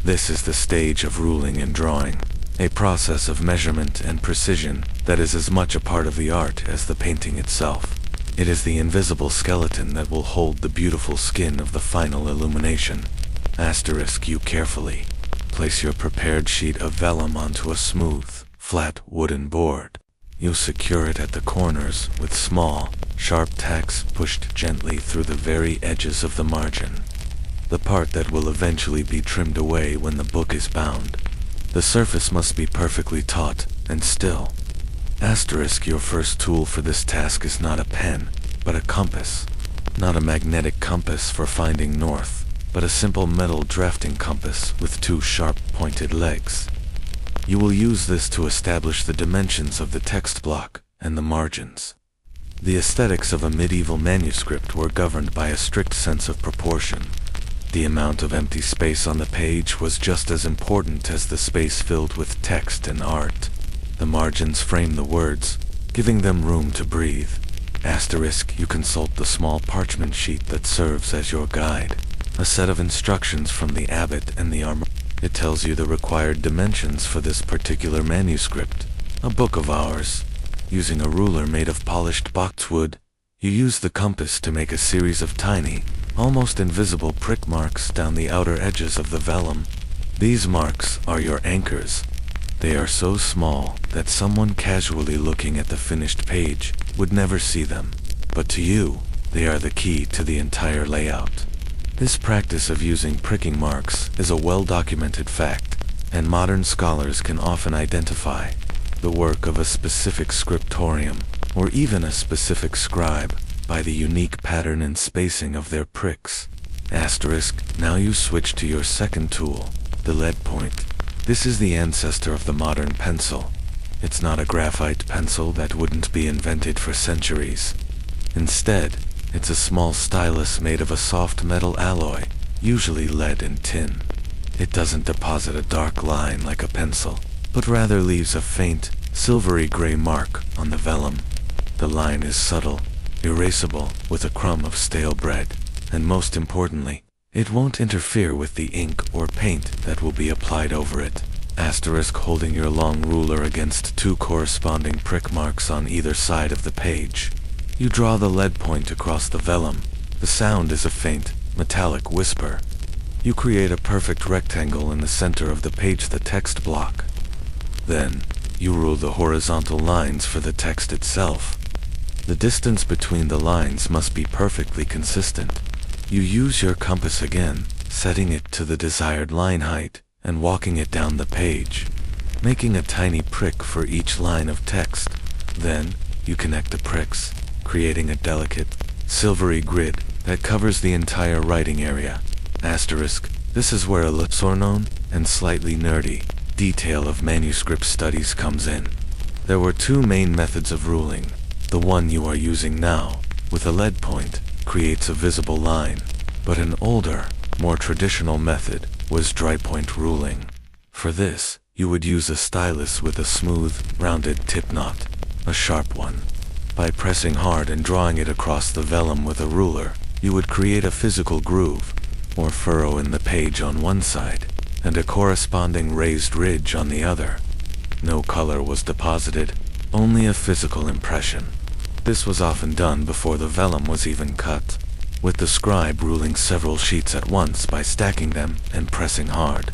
This is the stage of ruling and drawing, a process of measurement and precision that is as much a part of the art as the painting itself. It is the invisible skeleton that will hold the beautiful skin of the final illumination. You carefully place your prepared sheet of vellum onto a smooth, flat wooden board. You secure it at the corners with small, sharp tacks pushed gently through the very edges of the margin, the part that will eventually be trimmed away when the book is bound. The surface must be perfectly taut and still. Your first tool for this task is not a pen, but a compass. Not a magnetic compass for finding north, but a simple metal drafting compass with two sharp pointed legs. You will use this to establish the dimensions of the text block and the margins. The aesthetics of a medieval manuscript were governed by a strict sense of proportion. The amount of empty space on the page was just as important as the space filled with text and art. The margins frame the words, giving them room to breathe. You consult the small parchment sheet that serves as your guide, a set of instructions from the abbot and the armor. It tells you the required dimensions for this particular manuscript, a book of hours. Using a ruler made of polished boxwood, you use the compass to make a series of tiny, almost invisible prick marks down the outer edges of the vellum. These marks are your anchors. They are so small that someone casually looking at the finished page would never see them, but to you, they are the key to the entire layout. This practice of using pricking marks is a well-documented fact, and modern scholars can often identify the work of a specific scriptorium, or even a specific scribe, by the unique pattern and spacing of their pricks. Now you switch to your second tool, the lead point. This is the ancestor of the modern pencil. It's not a graphite pencil that wouldn't be invented for centuries. Instead, it's a small stylus made of a soft metal alloy, usually lead and tin. It doesn't deposit a dark line like a pencil, but rather leaves a faint, silvery gray mark on the vellum. The line is subtle, erasable with a crumb of stale bread, and most importantly, it won't interfere with the ink or paint that will be applied over it. Holding your long ruler against two corresponding prick marks on either side of the page. You draw the lead point across the vellum. The sound is a faint, metallic whisper. You create a perfect rectangle in the center of the page, the text block. Then, you rule the horizontal lines for the text itself. The distance between the lines must be perfectly consistent. You use your compass again, setting it to the desired line height, and walking it down the page, making a tiny prick for each line of text. Then, you connect the pricks, creating a delicate, silvery grid that covers the entire writing area. This is where a lesser known and slightly nerdy detail of manuscript studies comes in. There were two main methods of ruling. The one you are using now, with a lead point, creates a visible line, but an older, more traditional method was dry point ruling. For this, you would use a stylus with a smooth, rounded tip knot, a sharp one. By pressing hard and drawing it across the vellum with a ruler, you would create a physical groove, or furrow in the page on one side, and a corresponding raised ridge on the other. No color was deposited, only a physical impression. This was often done before the vellum was even cut, with the scribe ruling several sheets at once by stacking them and pressing hard,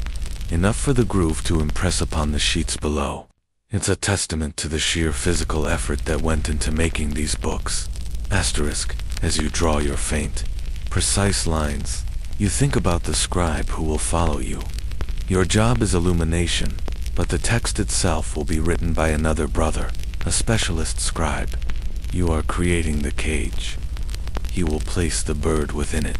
enough for the groove to impress upon the sheets below. It's a testament to the sheer physical effort that went into making these books. As you draw your faint, precise lines, you think about the scribe who will follow you. Your job is illumination, but the text itself will be written by another brother, a specialist scribe. You are creating the cage. He will place the bird within it.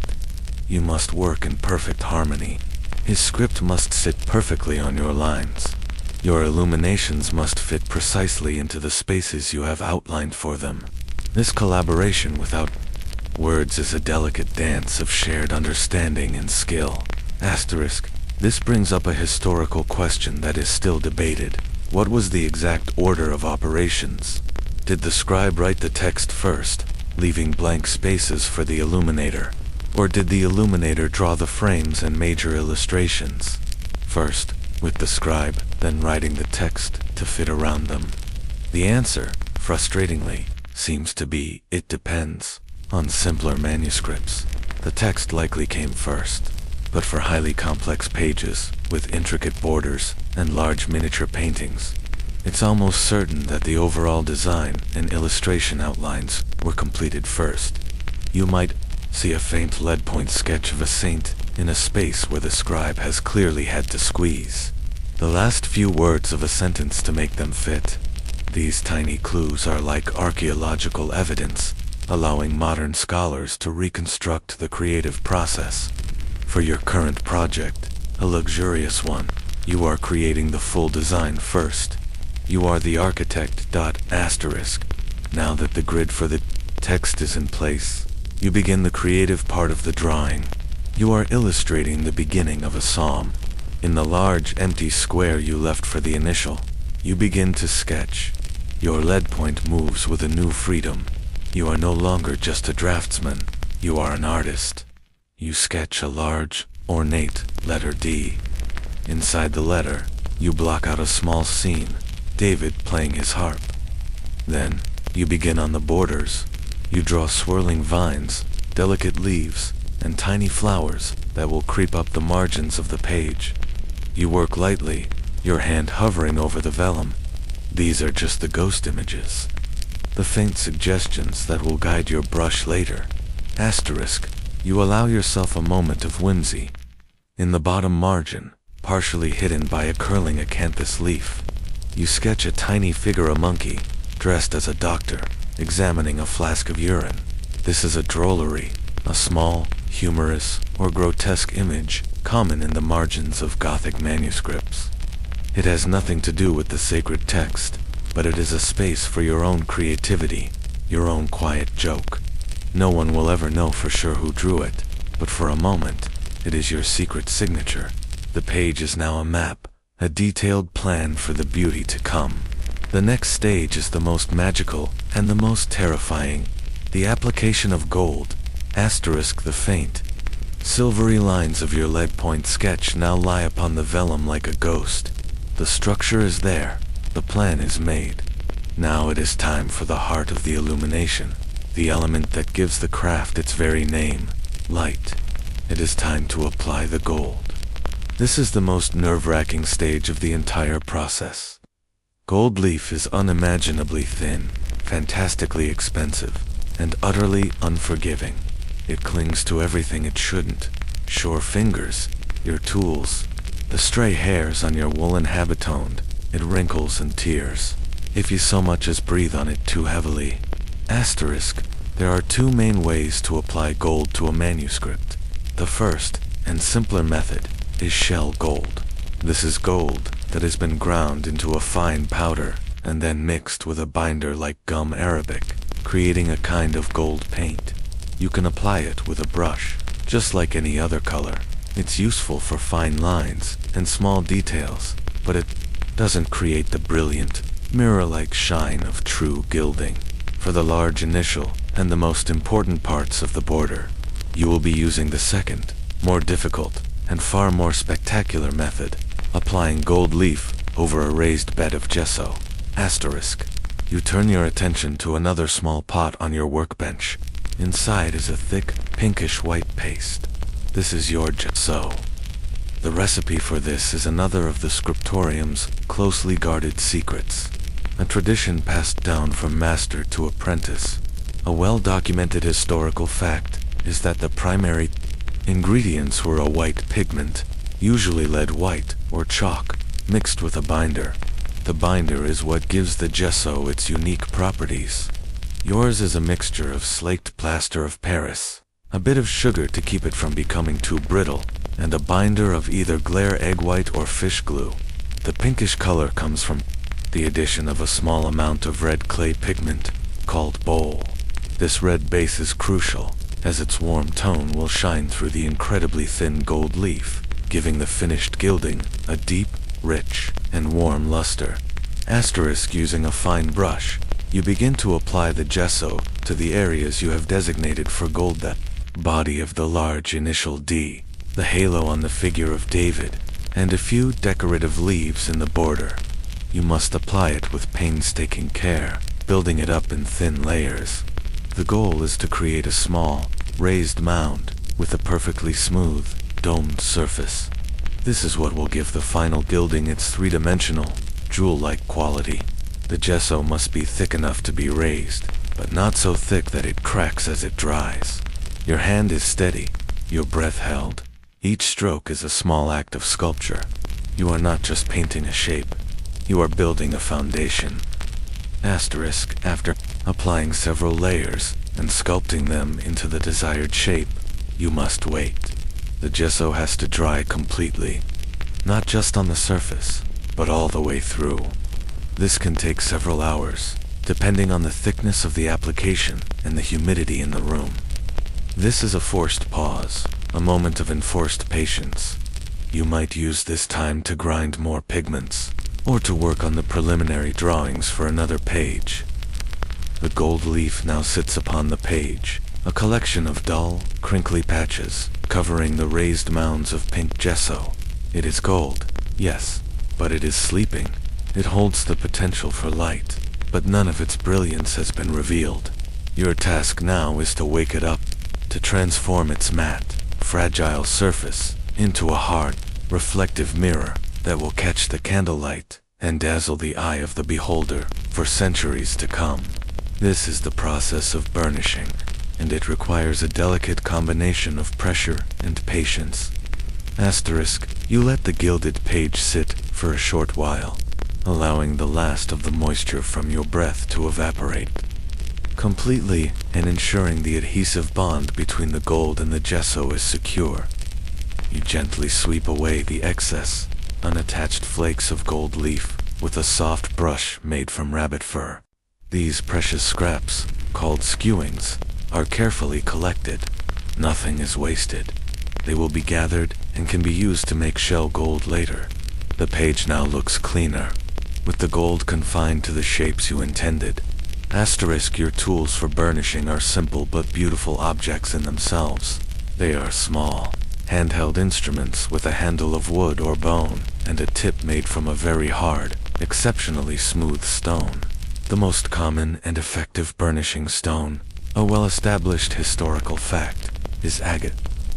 You must work in perfect harmony. His script must sit perfectly on your lines. Your illuminations must fit precisely into the spaces you have outlined for them. This collaboration without words is a delicate dance of shared understanding and skill. This brings up a historical question that is still debated. What was the exact order of operations? Did the scribe write the text first, leaving blank spaces for the illuminator? Or did the illuminator draw the frames and major illustrations? First, with the scribe, then writing the text to fit around them. The answer, frustratingly, seems to be, it depends. On simpler manuscripts, the text likely came first. But for highly complex pages, with intricate borders and large miniature paintings, it's almost certain that the overall design and illustration outlines were completed first. You might see a faint lead point sketch of a saint in a space where the scribe has clearly had to squeeze the last few words of a sentence to make them fit. These tiny clues are like archaeological evidence, allowing modern scholars to reconstruct the creative process. For your current project, a luxurious one, you are creating the full design first. You are the architect. Asterisk. Now that the grid for the text is in place, you begin the creative part of the drawing. You are illustrating the beginning of a psalm. In the large empty square you left for the initial, you begin to sketch. Your lead point moves with a new freedom. You are no longer just a draftsman, you are an artist. You sketch a large, ornate letter D. Inside the letter, you block out a small scene, David playing his harp. Then, you begin on the borders. You draw swirling vines, delicate leaves, and tiny flowers that will creep up the margins of the page. You work lightly, your hand hovering over the vellum. These are just the ghost images, the faint suggestions that will guide your brush later. Asterisk. You allow yourself a moment of whimsy. In the bottom margin, partially hidden by a curling acanthus leaf, you sketch a tiny figure, a monkey, dressed as a doctor, examining a flask of urine. This is a drollery, a small, humorous, or grotesque image common in the margins of Gothic manuscripts. It has nothing to do with the sacred text, but it is a space for your own creativity, your own quiet joke. No one will ever know for sure who drew it, but for a moment, it is your secret signature. The page is now a map, a detailed plan for the beauty to come. The next stage is the most magical and the most terrifying, the application of gold. Asterisk. The faint, silvery lines of your lead point sketch now lie upon the vellum like a ghost. The structure is there, the plan is made. Now it is time for the heart of the illumination, the element that gives the craft its very name, light. It is time to apply the gold. This is the most nerve-wracking stage of the entire process. Gold leaf is unimaginably thin, fantastically expensive, and utterly unforgiving. It clings to everything it shouldn't. Sure fingers, your tools, the stray hairs on your woolen habitone, it wrinkles and tears, if you so much as breathe on it too heavily. Asterisk. There are two main ways to apply gold to a manuscript. The first, and simpler method, is shell gold. This is gold that has been ground into a fine powder and then mixed with a binder like gum arabic, creating a kind of gold paint. You can apply it with a brush, just like any other color. It's useful for fine lines and small details, but it doesn't create the brilliant, mirror-like shine of true gilding. For the large initial and the most important parts of the border, you will be using the second, more difficult, and far more spectacular method, applying gold leaf over a raised bed of gesso. Asterisk. You turn your attention to another small pot on your workbench. Inside is a thick, pinkish-white paste. This is your gesso. The recipe for this is another of the scriptorium's closely guarded secrets, a tradition passed down from master to apprentice. A well-documented historical fact is that the primary ingredients were a white pigment, usually lead white or chalk, mixed with a binder. The binder is what gives the gesso its unique properties. Yours is a mixture of slaked plaster of Paris, a bit of sugar to keep it from becoming too brittle, and a binder of either glare egg white or fish glue. The pinkish color comes from the addition of a small amount of red clay pigment, called bole. This red base is crucial, as its warm tone will shine through the incredibly thin gold leaf, giving the finished gilding a deep, rich, and warm luster. Asterisk. Using a fine brush, you begin to apply the gesso to the areas you have designated for gold. That body of the large initial D, the halo on the figure of David, and a few decorative leaves in the border. You must apply it with painstaking care, building it up in thin layers. The goal is to create a small, raised mound with a perfectly smooth, domed surface. This is what will give the final gilding its three-dimensional, jewel-like quality. The gesso must be thick enough to be raised, but not so thick that it cracks as it dries. Your hand is steady, your breath held. Each stroke is a small act of sculpture. You are not just painting a shape, you are building a foundation. Asterisk, after applying several layers and sculpting them into the desired shape, you must wait. The gesso has to dry completely, not just on the surface, but all the way through. This can take several hours, depending on the thickness of the application and the humidity in the room. This is a forced pause, a moment of enforced patience. You might use this time to grind more pigments, or to work on the preliminary drawings for another page. The gold leaf now sits upon the page, a collection of dull, crinkly patches, covering the raised mounds of pink gesso. It is gold, yes, but it is sleeping. It holds the potential for light, but none of its brilliance has been revealed. Your task now is to wake it up, to transform its matte, fragile surface into a hard, reflective mirror that will catch the candlelight and dazzle the eye of the beholder for centuries to come. This is the process of burnishing, and it requires a delicate combination of pressure and patience. Asterisk, you let the gilded page sit for a short while, allowing the last of the moisture from your breath to evaporate completely and ensuring the adhesive bond between the gold and the gesso is secure. You gently sweep away the excess, unattached flakes of gold leaf with a soft brush made from rabbit fur. These precious scraps, called skewings, are carefully collected. Nothing is wasted. They will be gathered and can be used to make shell gold later. The page now looks cleaner, with the gold confined to the shapes you intended. Asterisk, your tools for burnishing are simple but beautiful objects in themselves. They are small, handheld instruments with a handle of wood or bone and a tip made from a very hard, exceptionally smooth stone. The most common and effective burnishing stone, a well-established historical fact, is agate.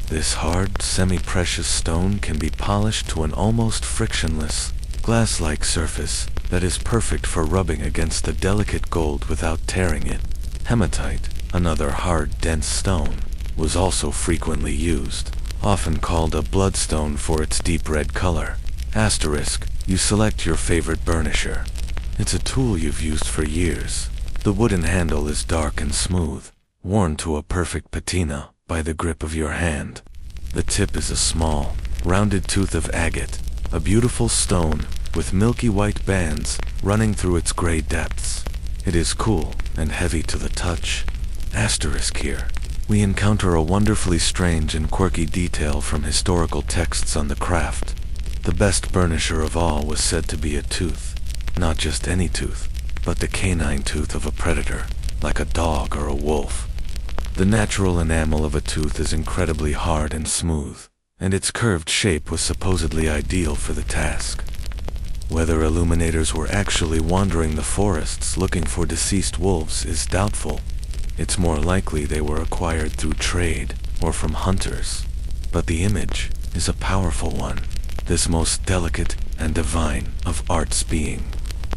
This hard, semi-precious stone can be polished to an almost frictionless, glass-like surface that is perfect for rubbing against the delicate gold without tearing it. Hematite, another hard, dense stone, was also frequently used, often called a bloodstone for its deep red color. Asterisk, you select your favorite burnisher. It's a tool you've used for years. The wooden handle is dark and smooth, worn to a perfect patina by the grip of your hand. The tip is a small, rounded tooth of agate, a beautiful stone with milky white bands running through its gray depths. It is cool and heavy to the touch. Asterisk, here we encounter a wonderfully strange and quirky detail from historical texts on the craft. The best burnisher of all was said to be a tooth. Not just any tooth, but the canine tooth of a predator, like a dog or a wolf. The natural enamel of a tooth is incredibly hard and smooth, and its curved shape was supposedly ideal for the task. Whether illuminators were actually wandering the forests looking for deceased wolves is doubtful. It's more likely they were acquired through trade or from hunters. But the image is a powerful one, this most delicate and divine of art's being,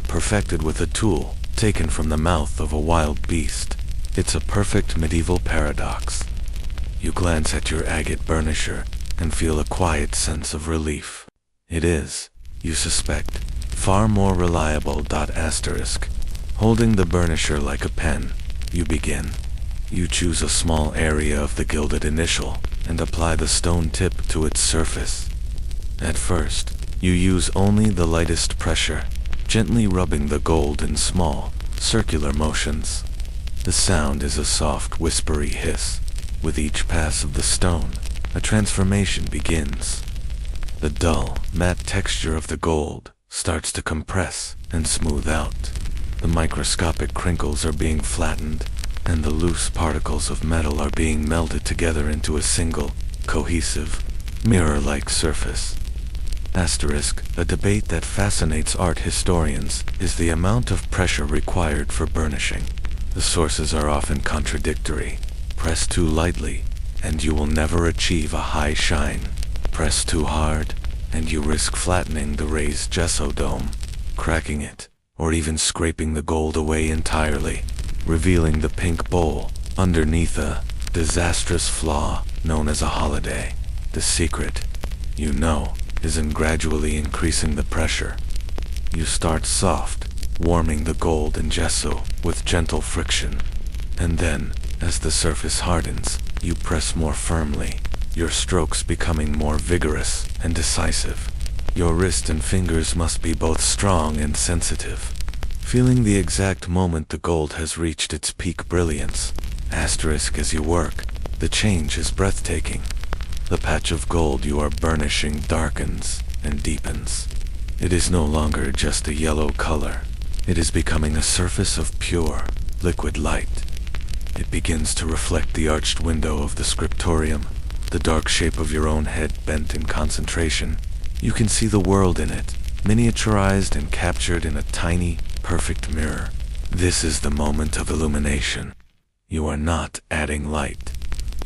perfected with a tool taken from the mouth of a wild beast. It's a perfect medieval paradox. You glance at your agate burnisher and feel a quiet sense of relief. It is, you suspect, far more reliable. Asterisk. Holding the burnisher like a pen, you begin. You choose a small area of the gilded initial and apply the stone tip to its surface. At first, you use only the lightest pressure, gently rubbing the gold in small, circular motions. The sound is a soft, whispery hiss. With each pass of the stone, a transformation begins. The dull, matte texture of the gold starts to compress and smooth out. The microscopic crinkles are being flattened, and the loose particles of metal are being melded together into a single, cohesive, mirror-like surface. Asterisk, a debate that fascinates art historians is the amount of pressure required for burnishing. The sources are often contradictory. Press too lightly, and you will never achieve a high shine. Press too hard, and you risk flattening the raised gesso dome, cracking it, or even scraping the gold away entirely, revealing the pink bowl underneath a disastrous flaw known as a holiday. The secret, you know, is in gradually increasing the pressure. You start soft, warming the gold and gesso with gentle friction, and then, as the surface hardens, you press more firmly, your strokes becoming more vigorous and decisive. Your wrist and fingers must be both strong and sensitive, feeling the exact moment the gold has reached its peak brilliance. Asterisk, as you work, the change is breathtaking. The patch of gold you are burnishing darkens and deepens. It is no longer just a yellow color. It is becoming a surface of pure, liquid light. It begins to reflect the arched window of the scriptorium, the dark shape of your own head bent in concentration. You can see the world in it, miniaturized and captured in a tiny, perfect mirror. This is the moment of illumination. You are not adding light.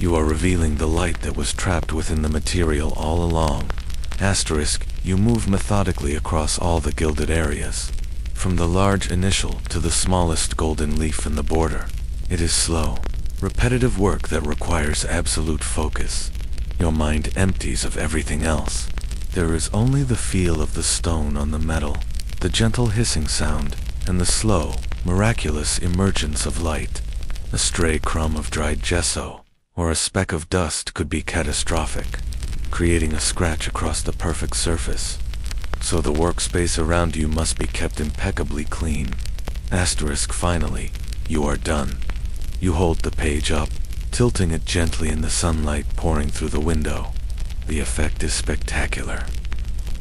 You are revealing the light that was trapped within the material all along. Asterisk, you move methodically across all the gilded areas, from the large initial to the smallest golden leaf in the border. It is slow, repetitive work that requires absolute focus. Your mind empties of everything else. There is only the feel of the stone on the metal, the gentle hissing sound, and the slow, miraculous emergence of light. A stray crumb of dried gesso, or a speck of dust could be catastrophic, creating a scratch across the perfect surface. So the workspace around you must be kept impeccably clean. Asterisk, finally, you are done. You hold the page up, tilting it gently in the sunlight pouring through the window. The effect is spectacular.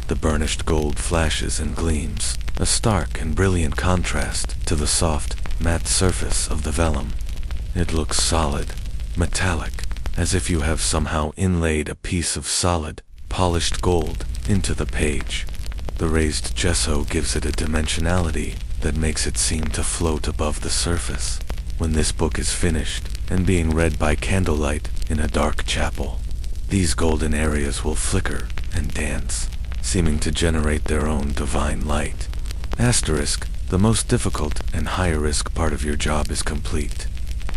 The burnished gold flashes and gleams, a stark and brilliant contrast to the soft, matte surface of the vellum. It looks solid, metallic, as if you have somehow inlaid a piece of solid, polished gold into the page. The raised gesso gives it a dimensionality that makes it seem to float above the surface. When this book is finished and being read by candlelight in a dark chapel, these golden areas will flicker and dance, seeming to generate their own divine light. Asterisk, the most difficult and high-risk part of your job is complete.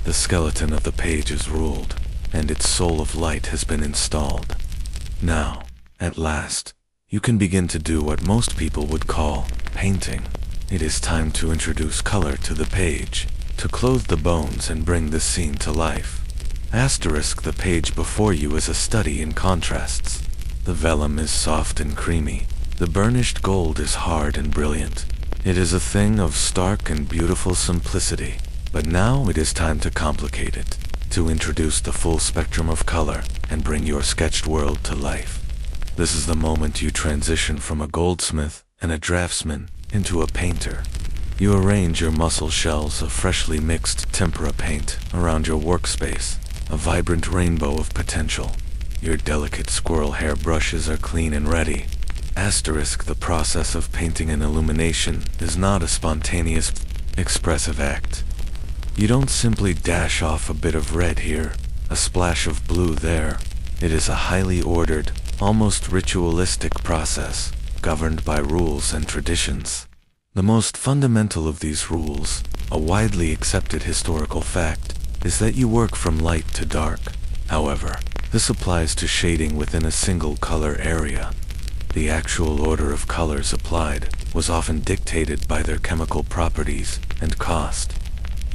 The skeleton of the page is ruled, and its soul of light has been installed. Now, at last, you can begin to do what most people would call painting. It is time to introduce color to the page, to clothe the bones and bring the scene to life. Asterisk, the page before you is a study in contrasts. The vellum is soft and creamy. The burnished gold is hard and brilliant. It is a thing of stark and beautiful simplicity. But now it is time to complicate it, to introduce the full spectrum of color and bring your sketched world to life. This is the moment you transition from a goldsmith and a draftsman into a painter. You arrange your muscle shells of freshly mixed tempera paint around your workspace, a vibrant rainbow of potential. Your delicate squirrel-hair brushes are clean and ready. Asterisk, the process of painting and illumination is not a spontaneous, expressive act. You don't simply dash off a bit of red here, a splash of blue there. It is a highly ordered, almost ritualistic process, governed by rules and traditions. The most fundamental of these rules, a widely accepted historical fact, is that you work from light to dark. However, this applies to shading within a single color area. The actual order of colors applied was often dictated by their chemical properties and cost.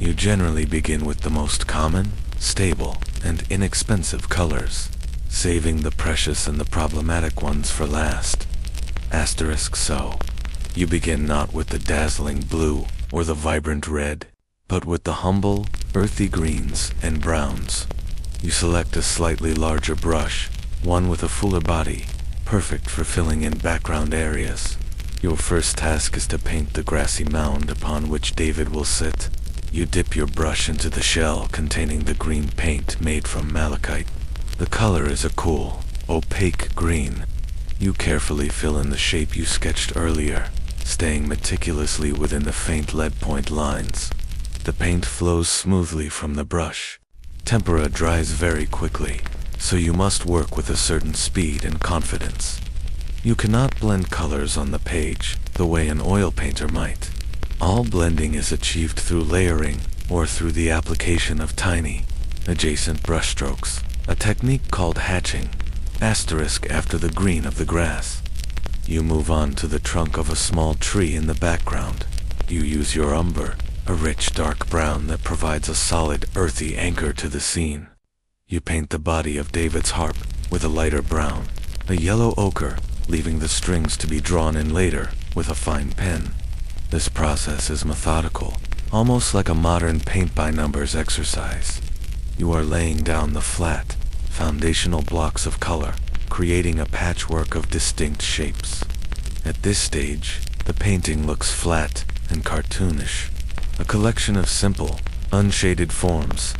You generally begin with the most common, stable, and inexpensive colors, saving the precious and the problematic ones for last. Asterisk, so you begin not with the dazzling blue or the vibrant red, but with the humble, earthy greens and browns. You select a slightly larger brush, one with a fuller body, perfect for filling in background areas. Your first task is to paint the grassy mound upon which David will sit. You dip your brush into the shell containing the green paint made from malachite. The color is a cool, opaque green. You carefully fill in the shape you sketched earlier, staying meticulously within the faint lead point lines. The paint flows smoothly from the brush. Tempera dries very quickly, so you must work with a certain speed and confidence. You cannot blend colors on the page the way an oil painter might. All blending is achieved through layering or through the application of tiny, adjacent brushstrokes, a technique called hatching, after the green of the grass. You move on to the trunk of a small tree in the background. You use your umber, a rich dark brown that provides a solid, earthy anchor to the scene. You paint the body of David's harp with a lighter brown, a yellow ochre, leaving the strings to be drawn in later with a fine pen. This process is methodical, almost like a modern paint-by-numbers exercise. You are laying down the flat, foundational blocks of color, creating a patchwork of distinct shapes. At this stage, the painting looks flat and cartoonish, a collection of simple, unshaded forms.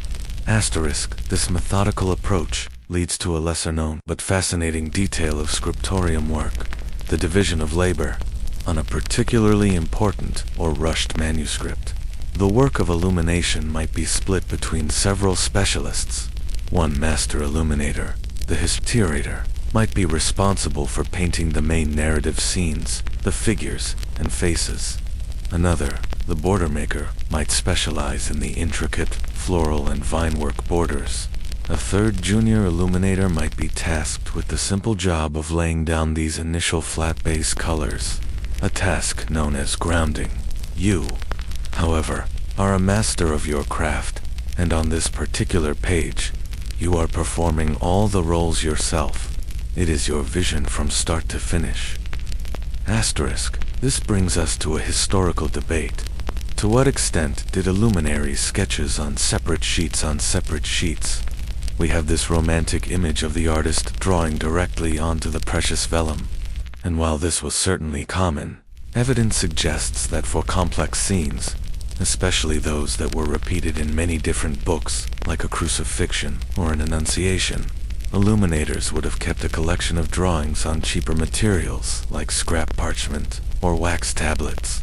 This methodical approach leads to a lesser-known but fascinating detail of scriptorium work, the division of labor. On a particularly important or rushed manuscript, the work of illumination might be split between several specialists. One master illuminator, the historiator, might be responsible for painting the main narrative scenes, the figures, and faces. Another, the border maker, might specialize in the intricate floral and vinework borders. A third junior illuminator might be tasked with the simple job of laying down these initial flat base colors, a task known as grounding. You, however, are a master of your craft, and on this particular page, you are performing all the roles yourself. It is your vision from start to finish. This brings us to a historical debate. To what extent did illuminaries sketches on separate sheets? We have this romantic image of the artist drawing directly onto the precious vellum. And while this was certainly common, evidence suggests that for complex scenes, especially those that were repeated in many different books, like a crucifixion or an Annunciation, illuminators would have kept a collection of drawings on cheaper materials like scrap parchment or wax tablets.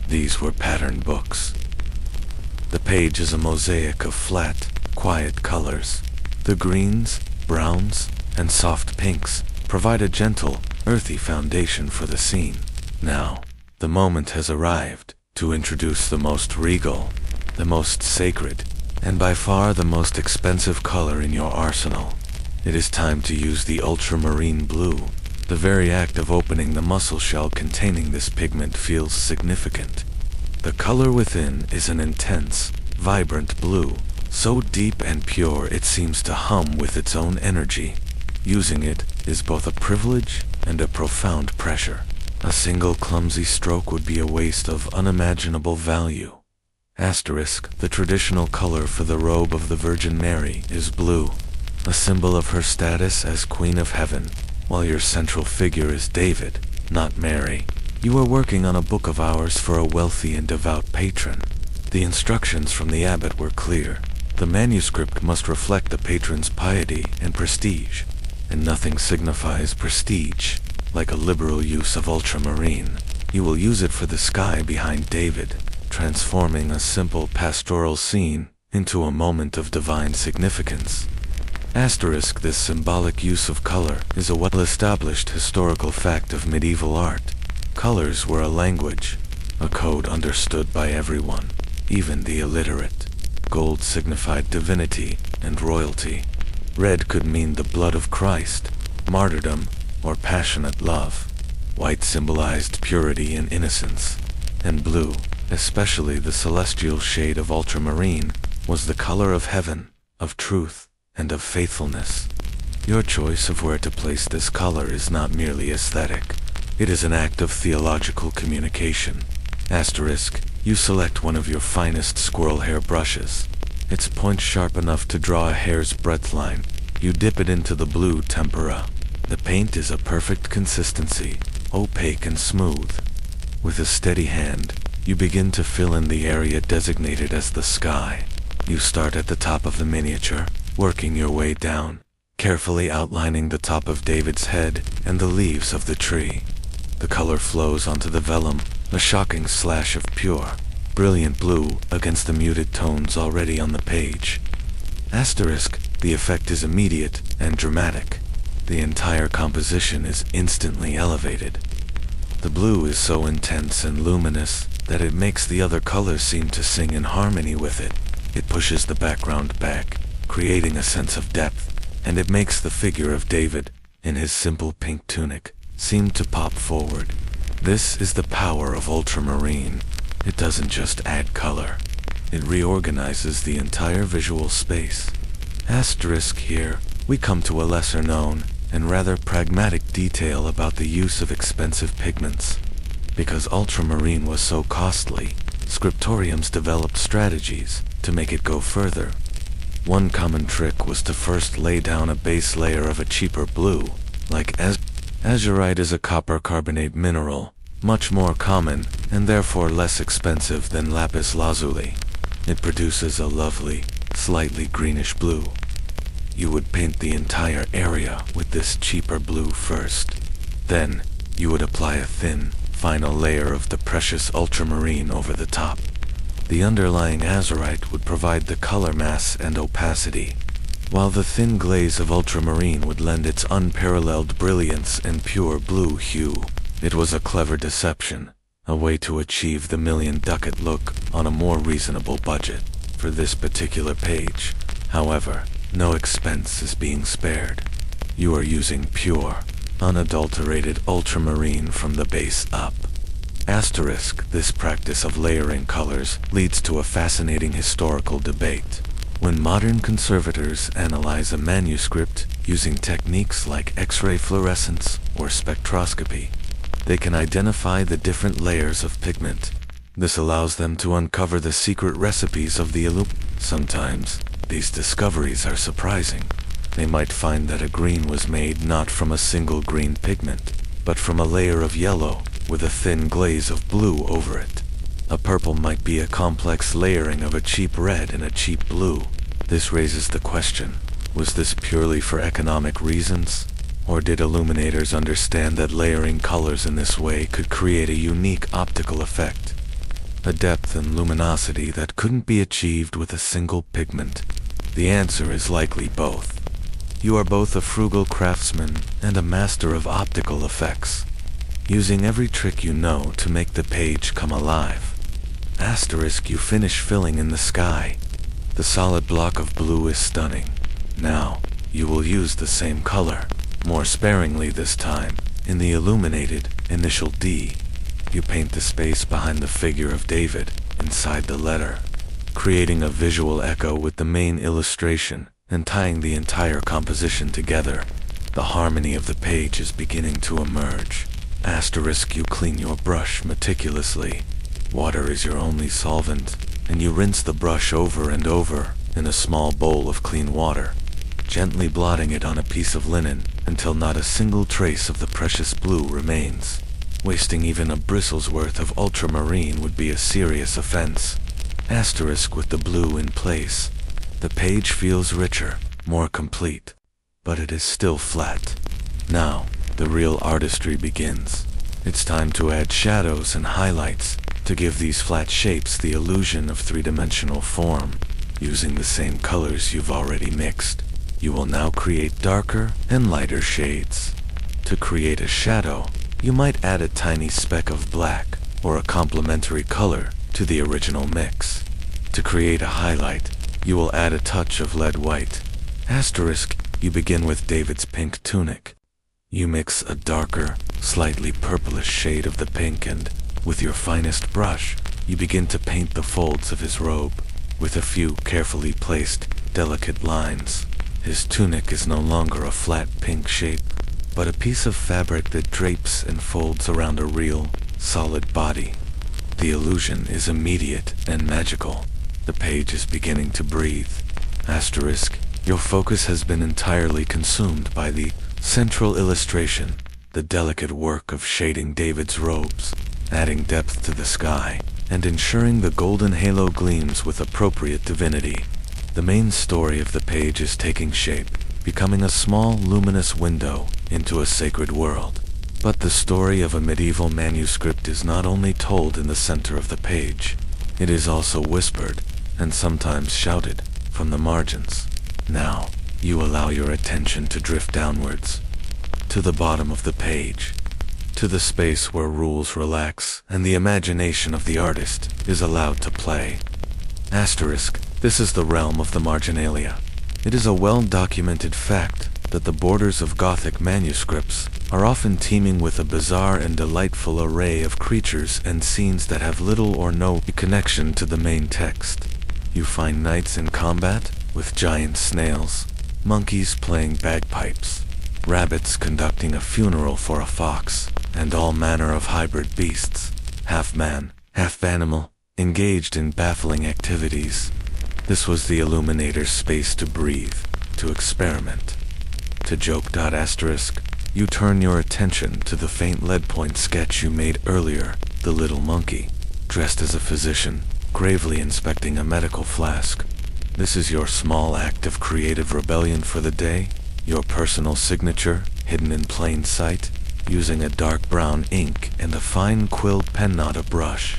These were pattern books. The page is a mosaic of flat, quiet colors. The greens, browns, and soft pinks provide a gentle, earthy foundation for the scene. Now, the moment has arrived to introduce the most regal, the most sacred, and by far the most expensive color in your arsenal. It is time to use the ultramarine blue. The very act of opening the mussel shell containing this pigment feels significant. The color within is an intense, vibrant blue, so deep and pure it seems to hum with its own energy. Using it is both a privilege and a profound pressure. A single clumsy stroke would be a waste of unimaginable value. The traditional color for the robe of the Virgin Mary is blue, a symbol of her status as Queen of Heaven, while your central figure is David, not Mary. You are working on a book of hours for a wealthy and devout patron. The instructions from the abbot were clear. The manuscript must reflect the patron's piety and prestige, and nothing signifies prestige like a liberal use of ultramarine. You will use it for the sky behind David, transforming a simple pastoral scene into a moment of divine significance. This symbolic use of color is a well-established historical fact of medieval art. Colors were a language, a code understood by everyone, even the illiterate. Gold signified divinity and royalty. Red could mean the blood of Christ, martyrdom, or passionate love. White symbolized purity and innocence. And blue, especially the celestial shade of ultramarine, was the color of heaven, of truth, and of faithfulness. Your choice of where to place this color is not merely aesthetic. It is an act of theological communication. You select one of your finest squirrel-hair brushes. Its point sharp enough to draw a hair's breadth line. You dip it into the blue tempera. The paint is a perfect consistency, opaque and smooth. With a steady hand, You begin to fill in the area designated as the sky. You start at the top of the miniature, working your way down, carefully outlining the top of David's head and the leaves of the tree. The color flows onto the vellum, a shocking slash of pure, brilliant blue against the muted tones already on the page. Asterisk, the effect is immediate and dramatic. The entire composition is instantly elevated. The blue is so intense and luminous that it makes the other colors seem to sing in harmony with it. It pushes the background back, creating a sense of depth, and it makes the figure of David, in his simple pink tunic, seem to pop forward. This is the power of ultramarine. It doesn't just add color. It reorganizes the entire visual space. Asterisk, here, we come to a lesser known and rather pragmatic detail about the use of expensive pigments. Because ultramarine was so costly, scriptoriums developed strategies to make it go further. One common trick was to first lay down a base layer of a cheaper blue, like azurite is a copper carbonate mineral, much more common and therefore less expensive than lapis lazuli. It produces a lovely, slightly greenish blue. You would paint the entire area with this cheaper blue first. Then, you would apply a thin, final layer of the precious ultramarine over the top. The underlying azurite would provide the color mass and opacity, while the thin glaze of ultramarine would lend its unparalleled brilliance and pure blue hue. It was a clever deception, a way to achieve the million-ducat look on a more reasonable budget. For this particular page, however, no expense is being spared. You are using pure, unadulterated ultramarine from the base up. Asterisk, this practice of layering colors leads to a fascinating historical debate. When modern conservators analyze a manuscript using techniques like X-ray fluorescence or spectroscopy, they can identify the different layers of pigment. This allows them to uncover the secret recipes of the illuminators. Sometimes, these discoveries are surprising. They might find that a green was made not from a single green pigment, but from a layer of yellow with a thin glaze of blue over it. A purple might be a complex layering of a cheap red and a cheap blue. This raises the question, was this purely for economic reasons? Or did illuminators understand that layering colors in this way could create a unique optical effect? A depth and luminosity that couldn't be achieved with a single pigment? The answer is likely both. You are both a frugal craftsman and a master of optical effects, using every trick you know to make the page come alive. Asterisk, you finish filling in the sky. The solid block of blue is stunning. Now, you will use the same color, more sparingly this time, in the illuminated initial D. You paint the space behind the figure of David, inside the letter, creating a visual echo with the main illustration and tying the entire composition together. The harmony of the page is beginning to emerge. Asterisk, you clean your brush meticulously. Water is your only solvent, and you rinse the brush over and over in a small bowl of clean water, gently blotting it on a piece of linen until not a single trace of the precious blue remains. Wasting even a bristle's worth of ultramarine would be a serious offense. Asterisk, with the blue in place, the page feels richer, more complete, but it is still flat. Now, the real artistry begins. It's time to add shadows and highlights to give these flat shapes the illusion of three-dimensional form. Using the same colors you've already mixed, you will now create darker and lighter shades. To create a shadow, you might add a tiny speck of black or a complementary color to the original mix. To create a highlight, you will add a touch of lead white. Asterisk, you begin with David's pink tunic. You mix a darker, slightly purplish shade of the pink and, with your finest brush, you begin to paint the folds of his robe, with a few carefully placed, delicate lines. His tunic is no longer a flat pink shape, but a piece of fabric that drapes and folds around a real, solid body. The illusion is immediate and magical. The page is beginning to breathe. Asterisk, your focus has been entirely consumed by the central illustration, the delicate work of shading David's robes, adding depth to the sky. and ensuring the golden halo gleams with appropriate divinity. The main story of the page is taking shape, becoming a small luminous window into a sacred world. But the story of a medieval manuscript is not only told in the center of the page, it is also whispered, and sometimes shouted, from the margins. Now, you allow your attention to drift downwards, to the bottom of the page, to the space where rules relax and the imagination of the artist is allowed to play. Asterisk, this is the realm of the marginalia. It is a well-documented fact that the borders of Gothic manuscripts are often teeming with a bizarre and delightful array of creatures and scenes that have little or no connection to the main text. You find knights in combat, with giant snails, monkeys playing bagpipes, rabbits conducting a funeral for a fox, and all manner of hybrid beasts, half man, half animal, engaged in baffling activities. This was the illuminator's space to breathe, to experiment, to joke. Asterisk, you turn your attention to the faint lead point sketch you made earlier, the little monkey, dressed as a physician, gravely inspecting a medical flask. This is your small act of creative rebellion for the day, your personal signature, hidden in plain sight, using a dark brown ink and a fine quill pen, not a brush.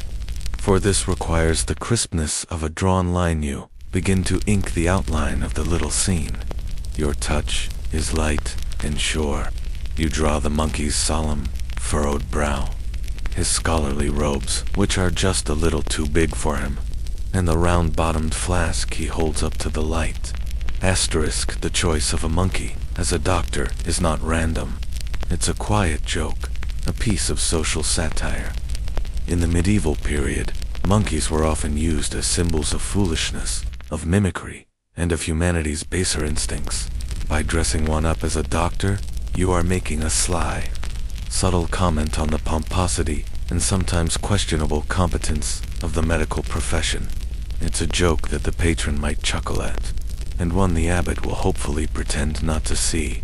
For this requires the crispness of a drawn line. You begin to ink the outline of the little scene. Your touch is light and sure. You draw the monkey's solemn, furrowed brow, his scholarly robes, which are just a little too big for him, and the round-bottomed flask he holds up to the light. Asterisk, the choice of a monkey as a doctor is not random. It's a quiet joke, a piece of social satire. In the medieval period, monkeys were often used as symbols of foolishness, of mimicry, and of humanity's baser instincts. By dressing one up as a doctor, you are making a sly, subtle comment on the pomposity and sometimes questionable competence of the medical profession. It's a joke that the patron might chuckle at, and one the abbot will hopefully pretend not to see.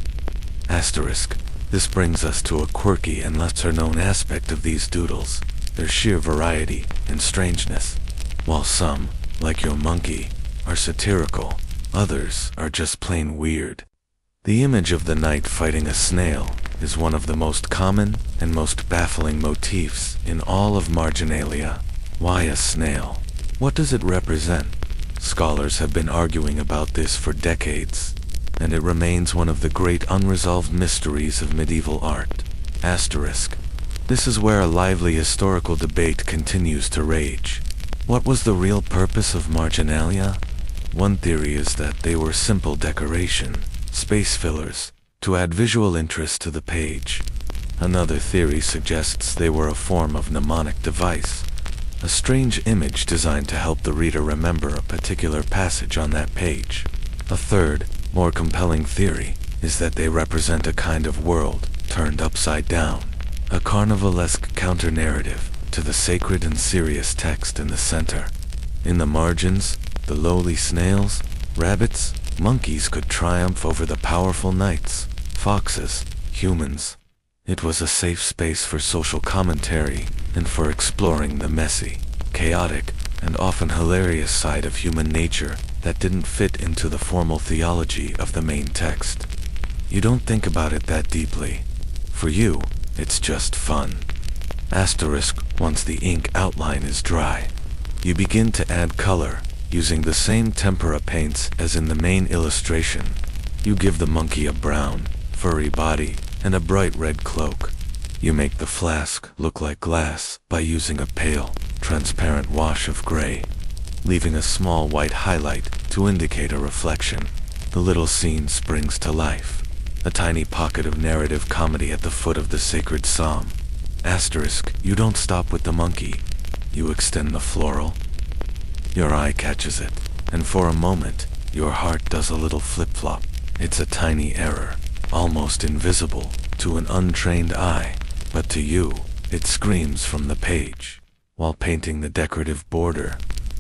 Asterisk, this brings us to a quirky and lesser-known aspect of these doodles, their sheer variety and strangeness. While some, like your monkey, are satirical, others are just plain weird. The image of the knight fighting a snail is one of the most common and most baffling motifs in all of marginalia. Why a snail? What does it represent? Scholars have been arguing about this for decades, and it remains one of the great unresolved mysteries of medieval art. Asterisk. This is where a lively historical debate continues to rage. What was the real purpose of marginalia? One theory is that they were simple decoration, space fillers, to add visual interest to the page. Another theory suggests they were a form of mnemonic device, a strange image designed to help the reader remember a particular passage on that page. A third, more compelling theory is that they represent a kind of world turned upside down, a carnivalesque counter-narrative to the sacred and serious text in the center. In the margins, the lowly snails, rabbits, monkeys could triumph over the powerful knights, foxes, humans. It was a safe space for social commentary and for exploring the messy, chaotic, and often hilarious side of human nature that didn't fit into the formal theology of the main text. You don't think about it that deeply. For you, it's just fun. Asterisk, once the ink outline is dry, you begin to add color, using the same tempera paints as in the main illustration. You give the monkey a brown, furry body and a bright red cloak. You make the flask look like glass by using a pale, transparent wash of gray, leaving a small white highlight to indicate a reflection. The little scene springs to life, a tiny pocket of narrative comedy at the foot of the sacred psalm. Asterisk, you don't stop with the monkey. You extend the floral. Your eye catches it, and for a moment, your heart does a little flip-flop. It's a tiny error, almost invisible to an untrained eye, but to you, it screams from the page. While painting the decorative border,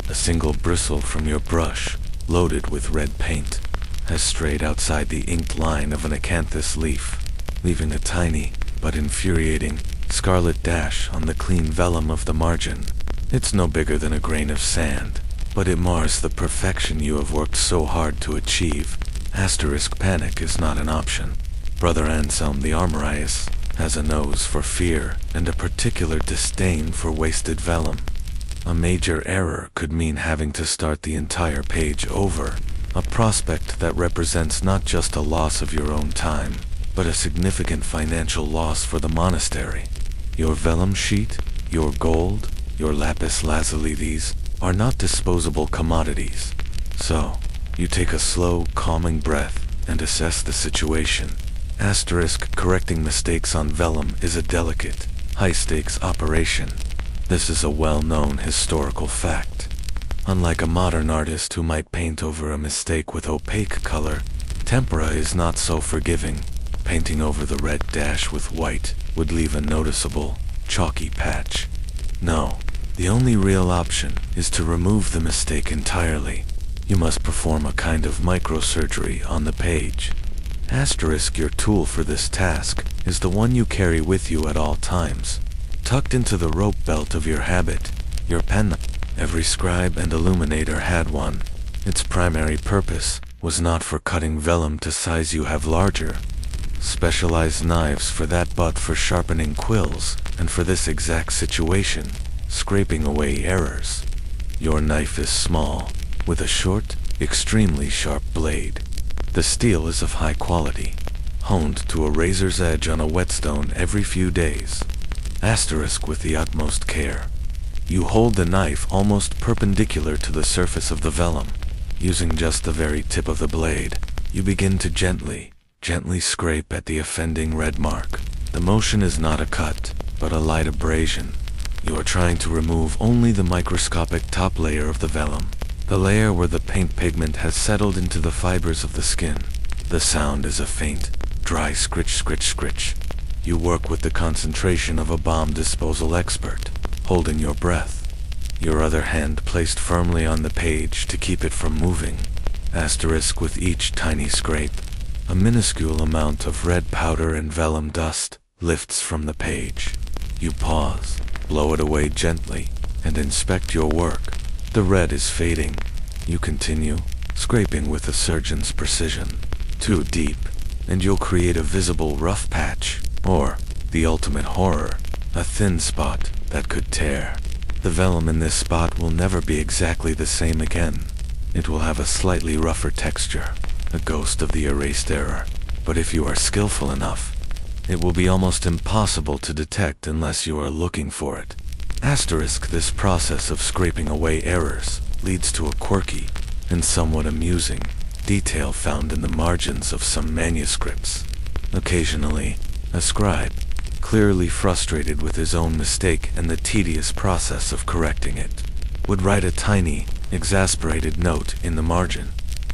a single bristle from your brush, loaded with red paint, has strayed outside the inked line of an acanthus leaf, leaving a tiny, but infuriating, scarlet dash on the clean vellum of the margin. It's no bigger than a grain of sand, but it mars the perfection you have worked so hard to achieve. Asterisk panic is not an option. Brother Anselm the Armorius has a nose for fear and a particular disdain for wasted vellum. A major error could mean having to start the entire page over, a prospect that represents not just a loss of your own time, but a significant financial loss for the monastery. Your vellum sheet, your gold, your lapis lazuli are not disposable commodities. So, you take a slow, calming breath and assess the situation. Asterisk correcting mistakes on vellum is a delicate, high-stakes operation. This is a well-known historical fact. Unlike a modern artist who might paint over a mistake with opaque color, tempera is not so forgiving. Painting over the red dash with white would leave a noticeable, chalky patch. No, the only real option is to remove the mistake entirely. You must perform a kind of microsurgery on the page. Asterisk your tool for this task is the one you carry with you at all times. Tucked into the rope belt of your habit, your pen. Every scribe and illuminator had one. Its primary purpose was not for cutting vellum to size you have larger. Specialized knives for that, but for sharpening quills, and for this exact situation, scraping away errors. Your knife is small, with a short, extremely sharp blade. The steel is of high quality, honed to a razor's edge on a whetstone every few days. Asterisk with the utmost care. You hold the knife almost perpendicular to the surface of the vellum. Using just the very tip of the blade, you begin to gently scrape at the offending red mark. The motion is not a cut, but a light abrasion. You are trying to remove only the microscopic top layer of the vellum, the layer where the paint pigment has settled into the fibers of the skin. The sound is a faint, dry scritch, scritch, scritch. You work with the concentration of a bomb disposal expert, holding your breath, your other hand placed firmly on the page to keep it from moving. Asterisk with each tiny scrape, a minuscule amount of red powder and vellum dust lifts from the page. You pause, blow it away gently, and inspect your work. The red is fading. You continue, scraping with a surgeon's precision. Too deep, and you'll create a visible rough patch, or, the ultimate horror, a thin spot that could tear. The vellum in this spot will never be exactly the same again. It will have a slightly rougher texture, a ghost of the erased error. But if you are skillful enough, it will be almost impossible to detect unless you are looking for it. Asterisk this process of scraping away errors leads to a quirky and somewhat amusing detail found in the margins of some manuscripts. Occasionally, a scribe, clearly frustrated with his own mistake and the tedious process of correcting it, would write a tiny, exasperated note in the margin.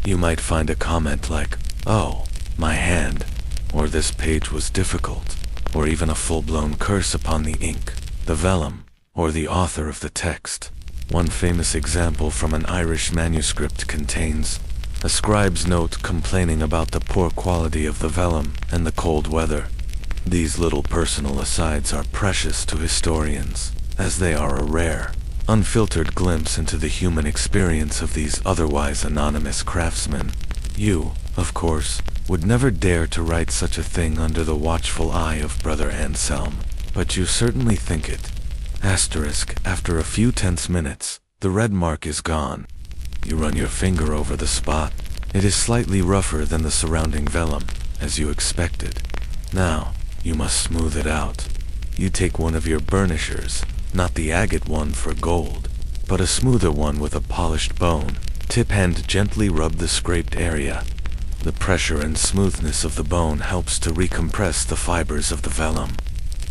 You might find a comment like, "Oh, my hand," or "This page was difficult," or even a full-blown curse upon the ink, the vellum, or the author of the text. One famous example from an Irish manuscript contains a scribe's note complaining about the poor quality of the vellum and the cold weather. These little personal asides are precious to historians, as they are a rare, unfiltered glimpse into the human experience of these otherwise anonymous craftsmen. You, of course, would never dare to write such a thing under the watchful eye of Brother Anselm, but you certainly think it. Asterisk, after a few tense minutes, the red mark is gone. You run your finger over the spot. It is slightly rougher than the surrounding vellum, as you expected. Now, you must smooth it out. You take one of your burnishers, not the agate one for gold, but a smoother one with a polished bone. Tip hand gently rub the scraped area. The pressure and smoothness of the bone helps to recompress the fibers of the vellum,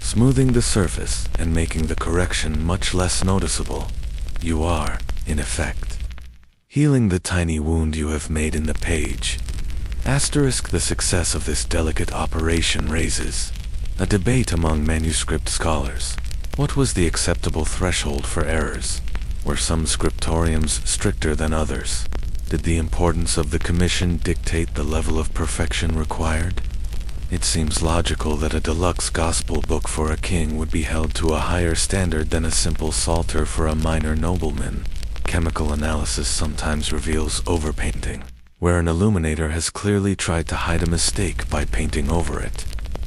smoothing the surface and making the correction much less noticeable. You are, in effect, healing the tiny wound you have made in the page. Asterisk the success of this delicate operation raises a debate among manuscript scholars. What was the acceptable threshold for errors? Were some scriptoriums stricter than others? Did the importance of the commission dictate the level of perfection required? It seems logical that a deluxe gospel book for a king would be held to a higher standard than a simple psalter for a minor nobleman. Chemical analysis sometimes reveals overpainting, where an illuminator has clearly tried to hide a mistake by painting over it,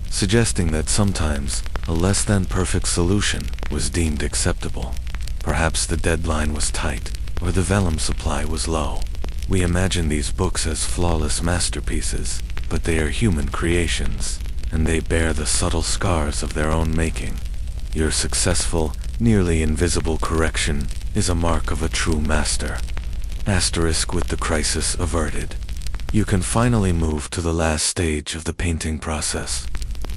suggesting that sometimes a less than perfect solution was deemed acceptable. Perhaps the deadline was tight, or the vellum supply was low. We imagine these books as flawless masterpieces, but they are human creations, and they bear the subtle scars of their own making. Your successful, nearly invisible correction is a mark of a true master. Asterisk with the crisis averted. You can finally move to the last stage of the painting process.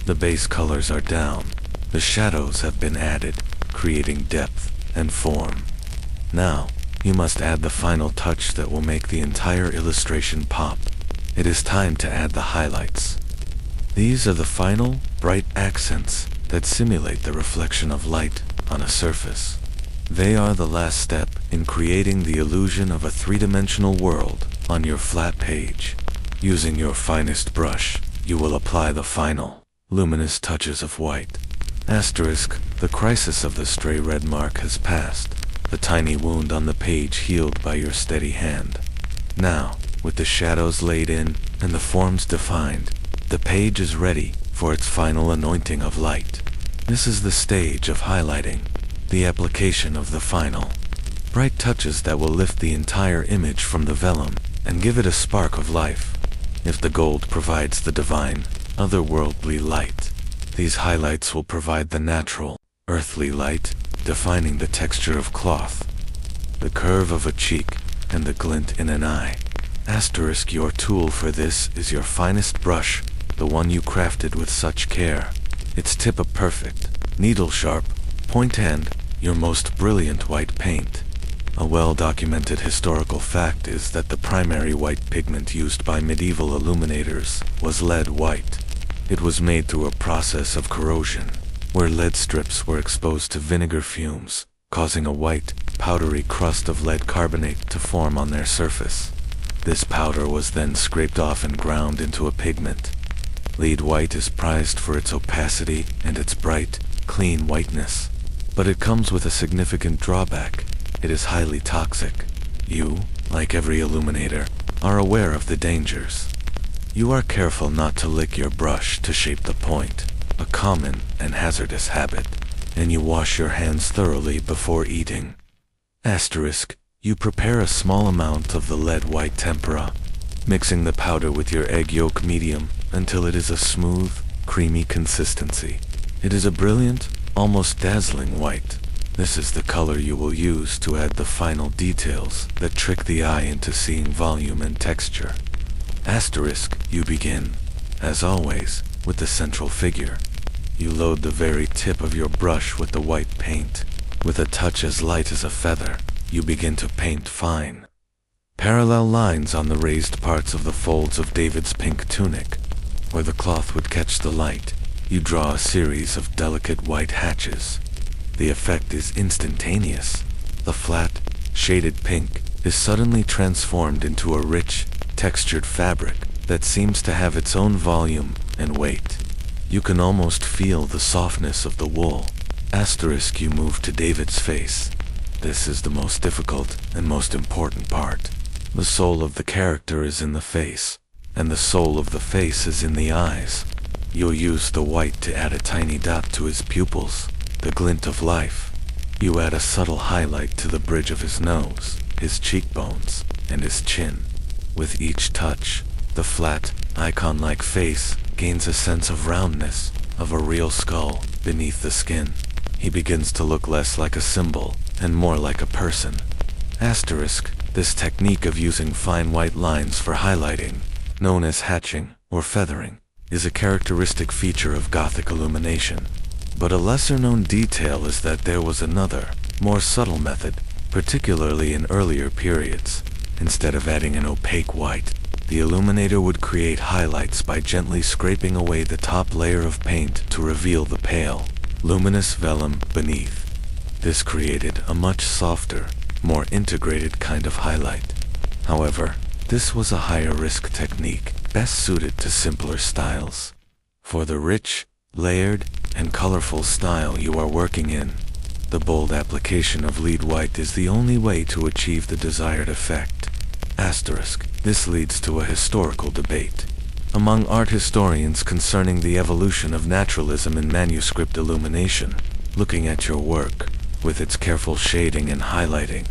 The base colors are down. The shadows have been added, creating depth and form. Now, you must add the final touch that will make the entire illustration pop. It is time to add the highlights. These are the final, bright accents that simulate the reflection of light on a surface. They are the last step in creating the illusion of a three-dimensional world on your flat page. Using your finest brush, you will apply the final, luminous touches of white. Asterisk, the crisis of the stray red mark has passed, the tiny wound on the page healed by your steady hand. Now, with the shadows laid in and the forms defined, the page is ready for its final anointing of light. This is the stage of highlighting, the application of the final bright touches that will lift the entire image from the vellum and give it a spark of life. If the gold provides the divine, otherworldly light, these highlights will provide the natural, earthly light, defining the texture of cloth, the curve of a cheek, and the glint in an eye. Asterisk, your tool for this is your finest brush, the one you crafted with such care. Its tip a perfect, needle-sharp, point end, your most brilliant white paint. A well-documented historical fact is that the primary white pigment used by medieval illuminators was lead white. It was made through a process of corrosion, where lead strips were exposed to vinegar fumes, causing a white, powdery crust of lead carbonate to form on their surface. This powder was then scraped off and ground into a pigment. Lead white is prized for its opacity and its bright, clean whiteness. But it comes with a significant drawback. It is highly toxic. You, like every illuminator, are aware of the dangers. You are careful not to lick your brush to shape the point, a common and hazardous habit, and you wash your hands thoroughly before eating. Asterisk, you prepare a small amount of the lead white tempera, mixing the powder with your egg yolk medium until it is a smooth, creamy consistency. It is a brilliant, almost dazzling white. This is the color you will use to add the final details that trick the eye into seeing volume and texture. Asterisk, you begin, as always, with the central figure. You load the very tip of your brush with the white paint. With a touch as light as a feather, you begin to paint fine. Parallel lines on the raised parts of the folds of David's pink tunic. Where the cloth would catch the light, you draw a series of delicate white hatches. The effect is instantaneous. The flat, shaded pink is suddenly transformed into a rich, textured fabric that seems to have its own volume and weight. You can almost feel the softness of the wool. Asterisk, you move to David's face. This is the most difficult and most important part. The soul of the character is in the face, and the soul of the face is in the eyes. You'll use the white to add a tiny dot to his pupils, the glint of life. You add a subtle highlight to the bridge of his nose, his cheekbones, and his chin. With each touch, the flat, icon-like face gains a sense of roundness, of a real skull beneath the skin. He begins to look less like a symbol and more like a person. Asterisk, this technique of using fine white lines for highlighting, known as hatching or feathering, is a characteristic feature of Gothic illumination. But a lesser-known detail is that there was another, more subtle method, particularly in earlier periods. Instead of adding an opaque white, the illuminator would create highlights by gently scraping away the top layer of paint to reveal the pale, luminous vellum beneath. This created a much softer, more integrated kind of highlight. However, this was a higher risk technique, best suited to simpler styles. for the rich, layered, and colorful style you are working in. The bold application of lead white is the only way to achieve the desired effect. Asterisk. This leads to a historical debate among art historians concerning the evolution of naturalism in manuscript illumination. Looking at your work, with its careful shading and highlighting,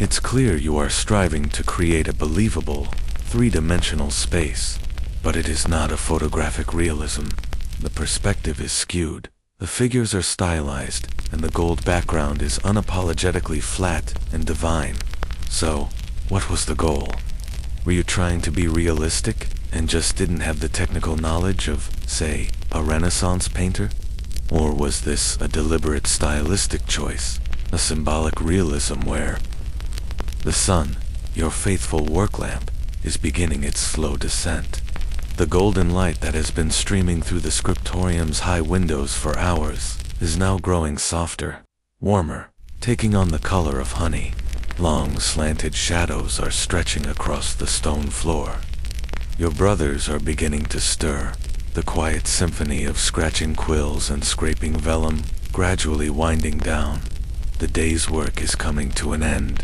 it's clear you are striving to create a believable, three-dimensional space, but it is not a photographic realism. The perspective is skewed, the figures are stylized, and the gold background is unapologetically flat and divine. So, what was the goal? Were you trying to be realistic and just didn't have the technical knowledge of, say, a Renaissance painter? Or was this a deliberate stylistic choice, a symbolic realism where the sun, your faithful work lamp, is beginning its slow descent? The golden light that has been streaming through the scriptorium's high windows for hours is now growing softer, warmer, taking on the color of honey. Long slanted shadows are stretching across the stone floor. Your brothers are beginning to stir, the quiet symphony of scratching quills and scraping vellum gradually winding down. The day's work is coming to an end.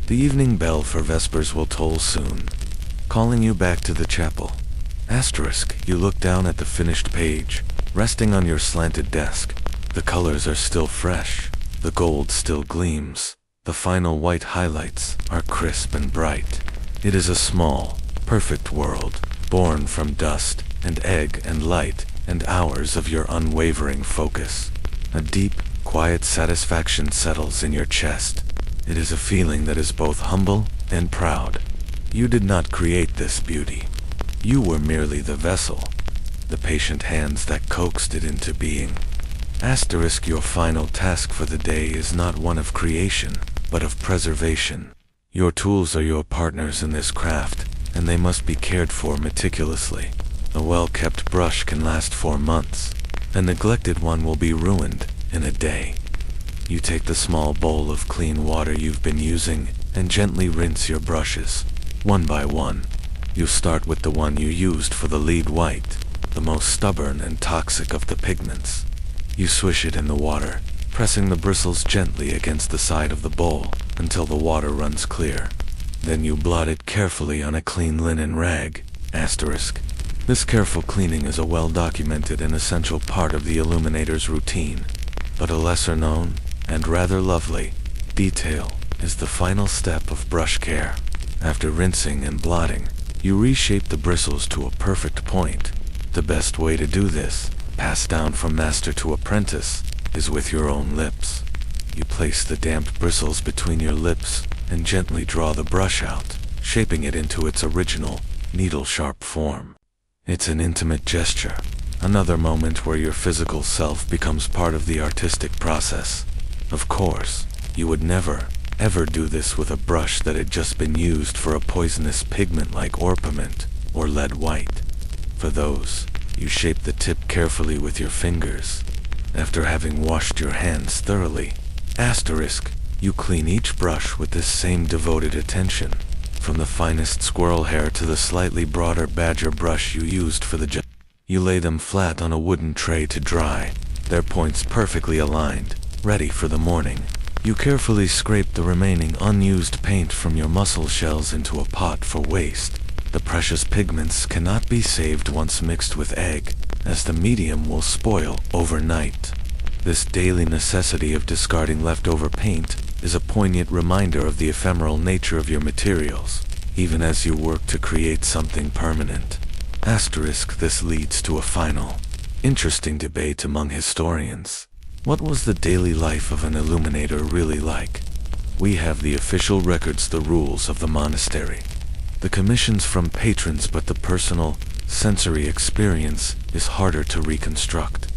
The evening bell for vespers will toll soon, calling you back to the chapel. Asterisk. You look down at the finished page, resting on your slanted desk. The colors are still fresh, the gold still gleams. The final white highlights are crisp and bright. It is a small, perfect world, born from dust and egg and light and hours of your unwavering focus. A deep, quiet satisfaction settles in your chest. It is a feeling that is both humble and proud. You did not create this beauty. You were merely the vessel, the patient hands that coaxed it into being. Asterisk. Your final task for the day is not one of creation, but of preservation. Your tools are your partners in this craft, and they must be cared for meticulously. A well-kept brush can last 4 months. A neglected one will be ruined in a day. You take the small bowl of clean water you've been using and gently rinse your brushes, one by one. You start with the one you used for the lead white, the most stubborn and toxic of the pigments. You swish it in the water, pressing the bristles gently against the side of the bowl until the water runs clear. Then you blot it carefully on a clean linen rag. Asterisk. This careful cleaning is a well-documented and essential part of the illuminator's routine, but a lesser-known, and rather lovely, detail is the final step of brush care. After rinsing and blotting, you reshape the bristles to a perfect point. The best way to do this, passed down from master to apprentice, is with your own lips. You place the damp bristles between your lips and gently draw the brush out, shaping it into its original, needle-sharp form. It's an intimate gesture, another moment where your physical self becomes part of the artistic process. Of course, you would never, ever do this with a brush that had just been used for a poisonous pigment like orpiment or lead white. For those, you shape the tip carefully with your fingers. After having washed your hands thoroughly, asterisk, you clean each brush with this same devoted attention, from the finest squirrel hair to the slightly broader badger brush you used for the job. You lay them flat on a wooden tray to dry, their points perfectly aligned, ready for the morning. You carefully scrape the remaining unused paint from your mussel shells into a pot for waste. The precious pigments cannot be saved once mixed with egg, as the medium will spoil overnight. This daily necessity of discarding leftover paint is a poignant reminder of the ephemeral nature of your materials, even as you work to create something permanent. Asterisk. This leads to a final, interesting debate among historians. What was the daily life of an illuminator really like? We have the official records, the rules of the monastery, the commissions from patrons, but the personal, sensory experience is harder to reconstruct.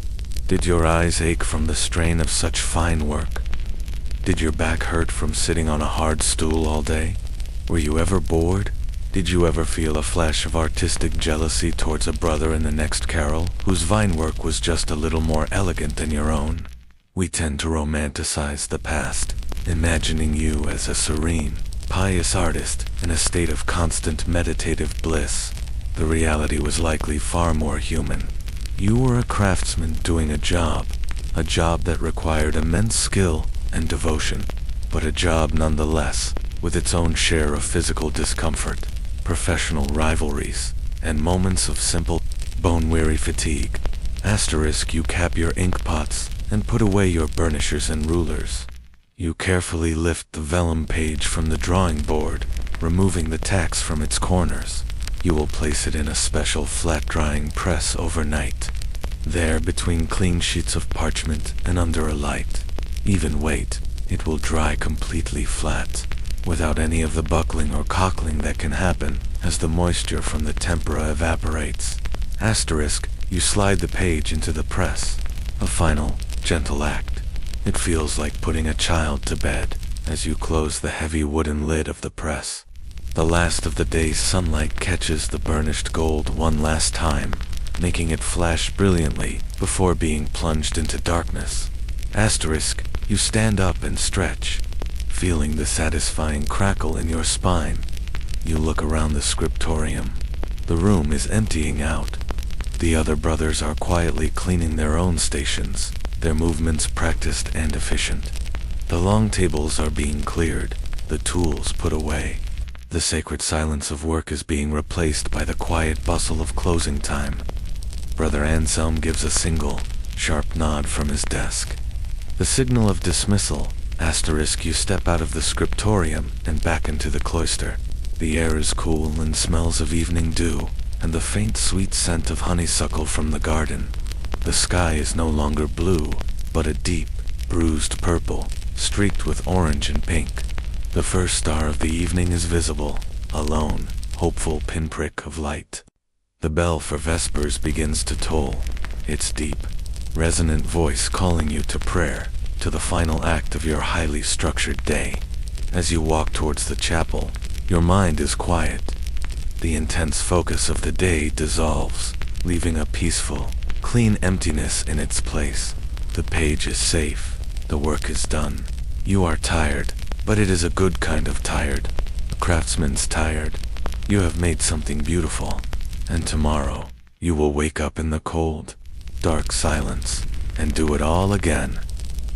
Did your eyes ache from the strain of such fine work? Did your back hurt from sitting on a hard stool all day? Were you ever bored? Did you ever feel a flash of artistic jealousy towards a brother in the next carol whose vine work was just a little more elegant than your own? We tend to romanticize the past, imagining you as a serene, pious artist in a state of constant meditative bliss. The reality was likely far more human. You were a craftsman doing a job that required immense skill and devotion, but a job nonetheless, with its own share of physical discomfort, professional rivalries, and moments of simple, bone-weary fatigue. Asterisk, you cap your ink pots and put away your burnishers and rulers. You carefully lift the vellum page from the drawing board, removing the tacks from its corners. You will place it in a special flat-drying press overnight. There, between clean sheets of parchment and under a light, even weight, it will dry completely flat, without any of the buckling or cockling that can happen as the moisture from the tempera evaporates. Asterisk, you slide the page into the press. A final, gentle act. It feels like putting a child to bed as you close the heavy wooden lid of the press. The last of the day's sunlight catches the burnished gold one last time, making it flash brilliantly before being plunged into darkness. Asterisk, you stand up and stretch, feeling the satisfying crackle in your spine. You look around the scriptorium. The room is emptying out. The other brothers are quietly cleaning their own stations, their movements practiced and efficient. The long tables are being cleared, the tools put away. The sacred silence of work is being replaced by the quiet bustle of closing time. Brother Anselm gives a single, sharp nod from his desk. The signal of dismissal. Asterisk, you step out of the scriptorium and back into the cloister. The air is cool and smells of evening dew, and the faint sweet scent of honeysuckle from the garden. The sky is no longer blue, but a deep, bruised purple, streaked with orange and pink. The first star of the evening is visible, a lone, hopeful pinprick of light. The bell for vespers begins to toll, its deep, resonant voice calling you to prayer, to the final act of your highly structured day. As you walk towards the chapel, your mind is quiet. The intense focus of the day dissolves, leaving a peaceful, clean emptiness in its place. The page is safe. The work is done. You are tired, but it is a good kind of tired. A craftsman's tired. You have made something beautiful. And tomorrow, you will wake up in the cold, dark silence, and do it all again.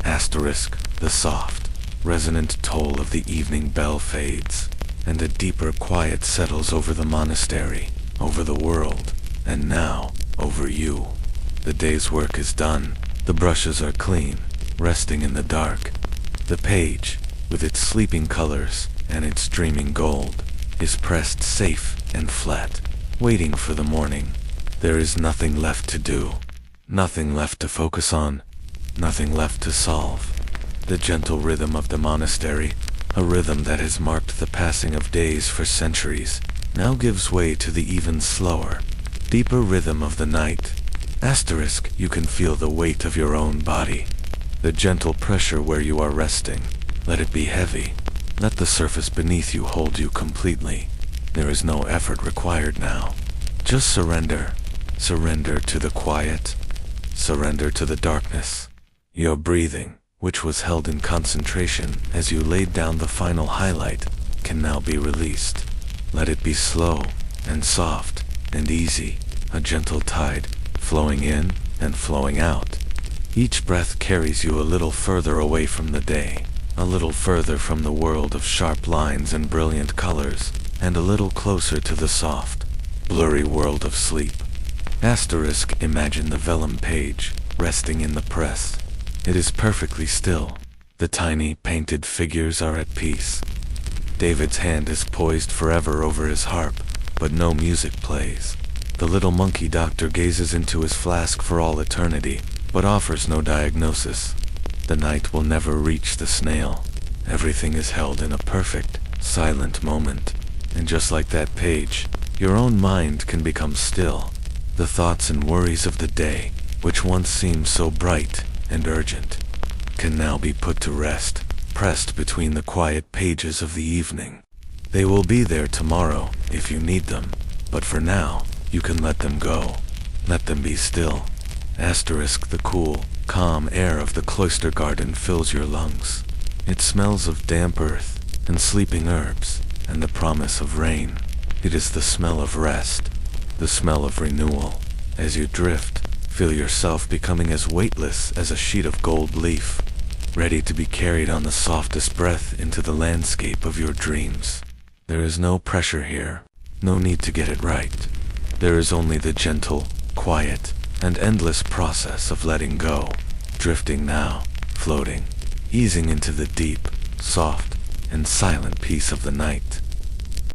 Asterisk, the soft, resonant toll of the evening bell fades, and a deeper quiet settles over the monastery, over the world, and now, over you. The day's work is done. The brushes are clean, resting in the dark. The page, with its sleeping colors and its dreaming gold, is pressed safe and flat, waiting for the morning. There is nothing left to do, nothing left to focus on, nothing left to solve. The gentle rhythm of the monastery, a rhythm that has marked the passing of days for centuries, now gives way to the even slower, deeper rhythm of the night. Asterisk, you can feel the weight of your own body, the gentle pressure where you are resting. Let it be heavy. Let the surface beneath you hold you completely. There is no effort required now. Just surrender. Surrender to the quiet. Surrender to the darkness. Your breathing, which was held in concentration as you laid down the final highlight, can now be released. Let it be slow and soft and easy, a gentle tide, flowing in and flowing out. Each breath carries you a little further away from the day, a little further from the world of sharp lines and brilliant colors, and a little closer to the soft, blurry world of sleep. Asterisk, imagine the vellum page, resting in the press. It is perfectly still. The tiny, painted figures are at peace. David's hand is poised forever over his harp, but no music plays. The little monkey doctor gazes into his flask for all eternity, but offers no diagnosis. The night will never reach the snail. Everything is held in a perfect, silent moment. And just like that page, your own mind can become still. The thoughts and worries of the day, which once seemed so bright and urgent, can now be put to rest, pressed between the quiet pages of the evening. They will be there tomorrow if you need them, but for now, you can let them go. Let them be still. Asterisk, the cool, calm air of the cloister garden fills your lungs. It smells of damp earth and sleeping herbs and the promise of rain. It is the smell of rest, the smell of renewal. As you drift, Feel yourself becoming as weightless as a sheet of gold leaf, ready to be carried on the softest breath into the landscape of your dreams. There is no pressure here, no need to get it right. There is only the gentle, quiet, and endless process of letting go, drifting now, floating, easing into the deep, soft, and silent peace of the night.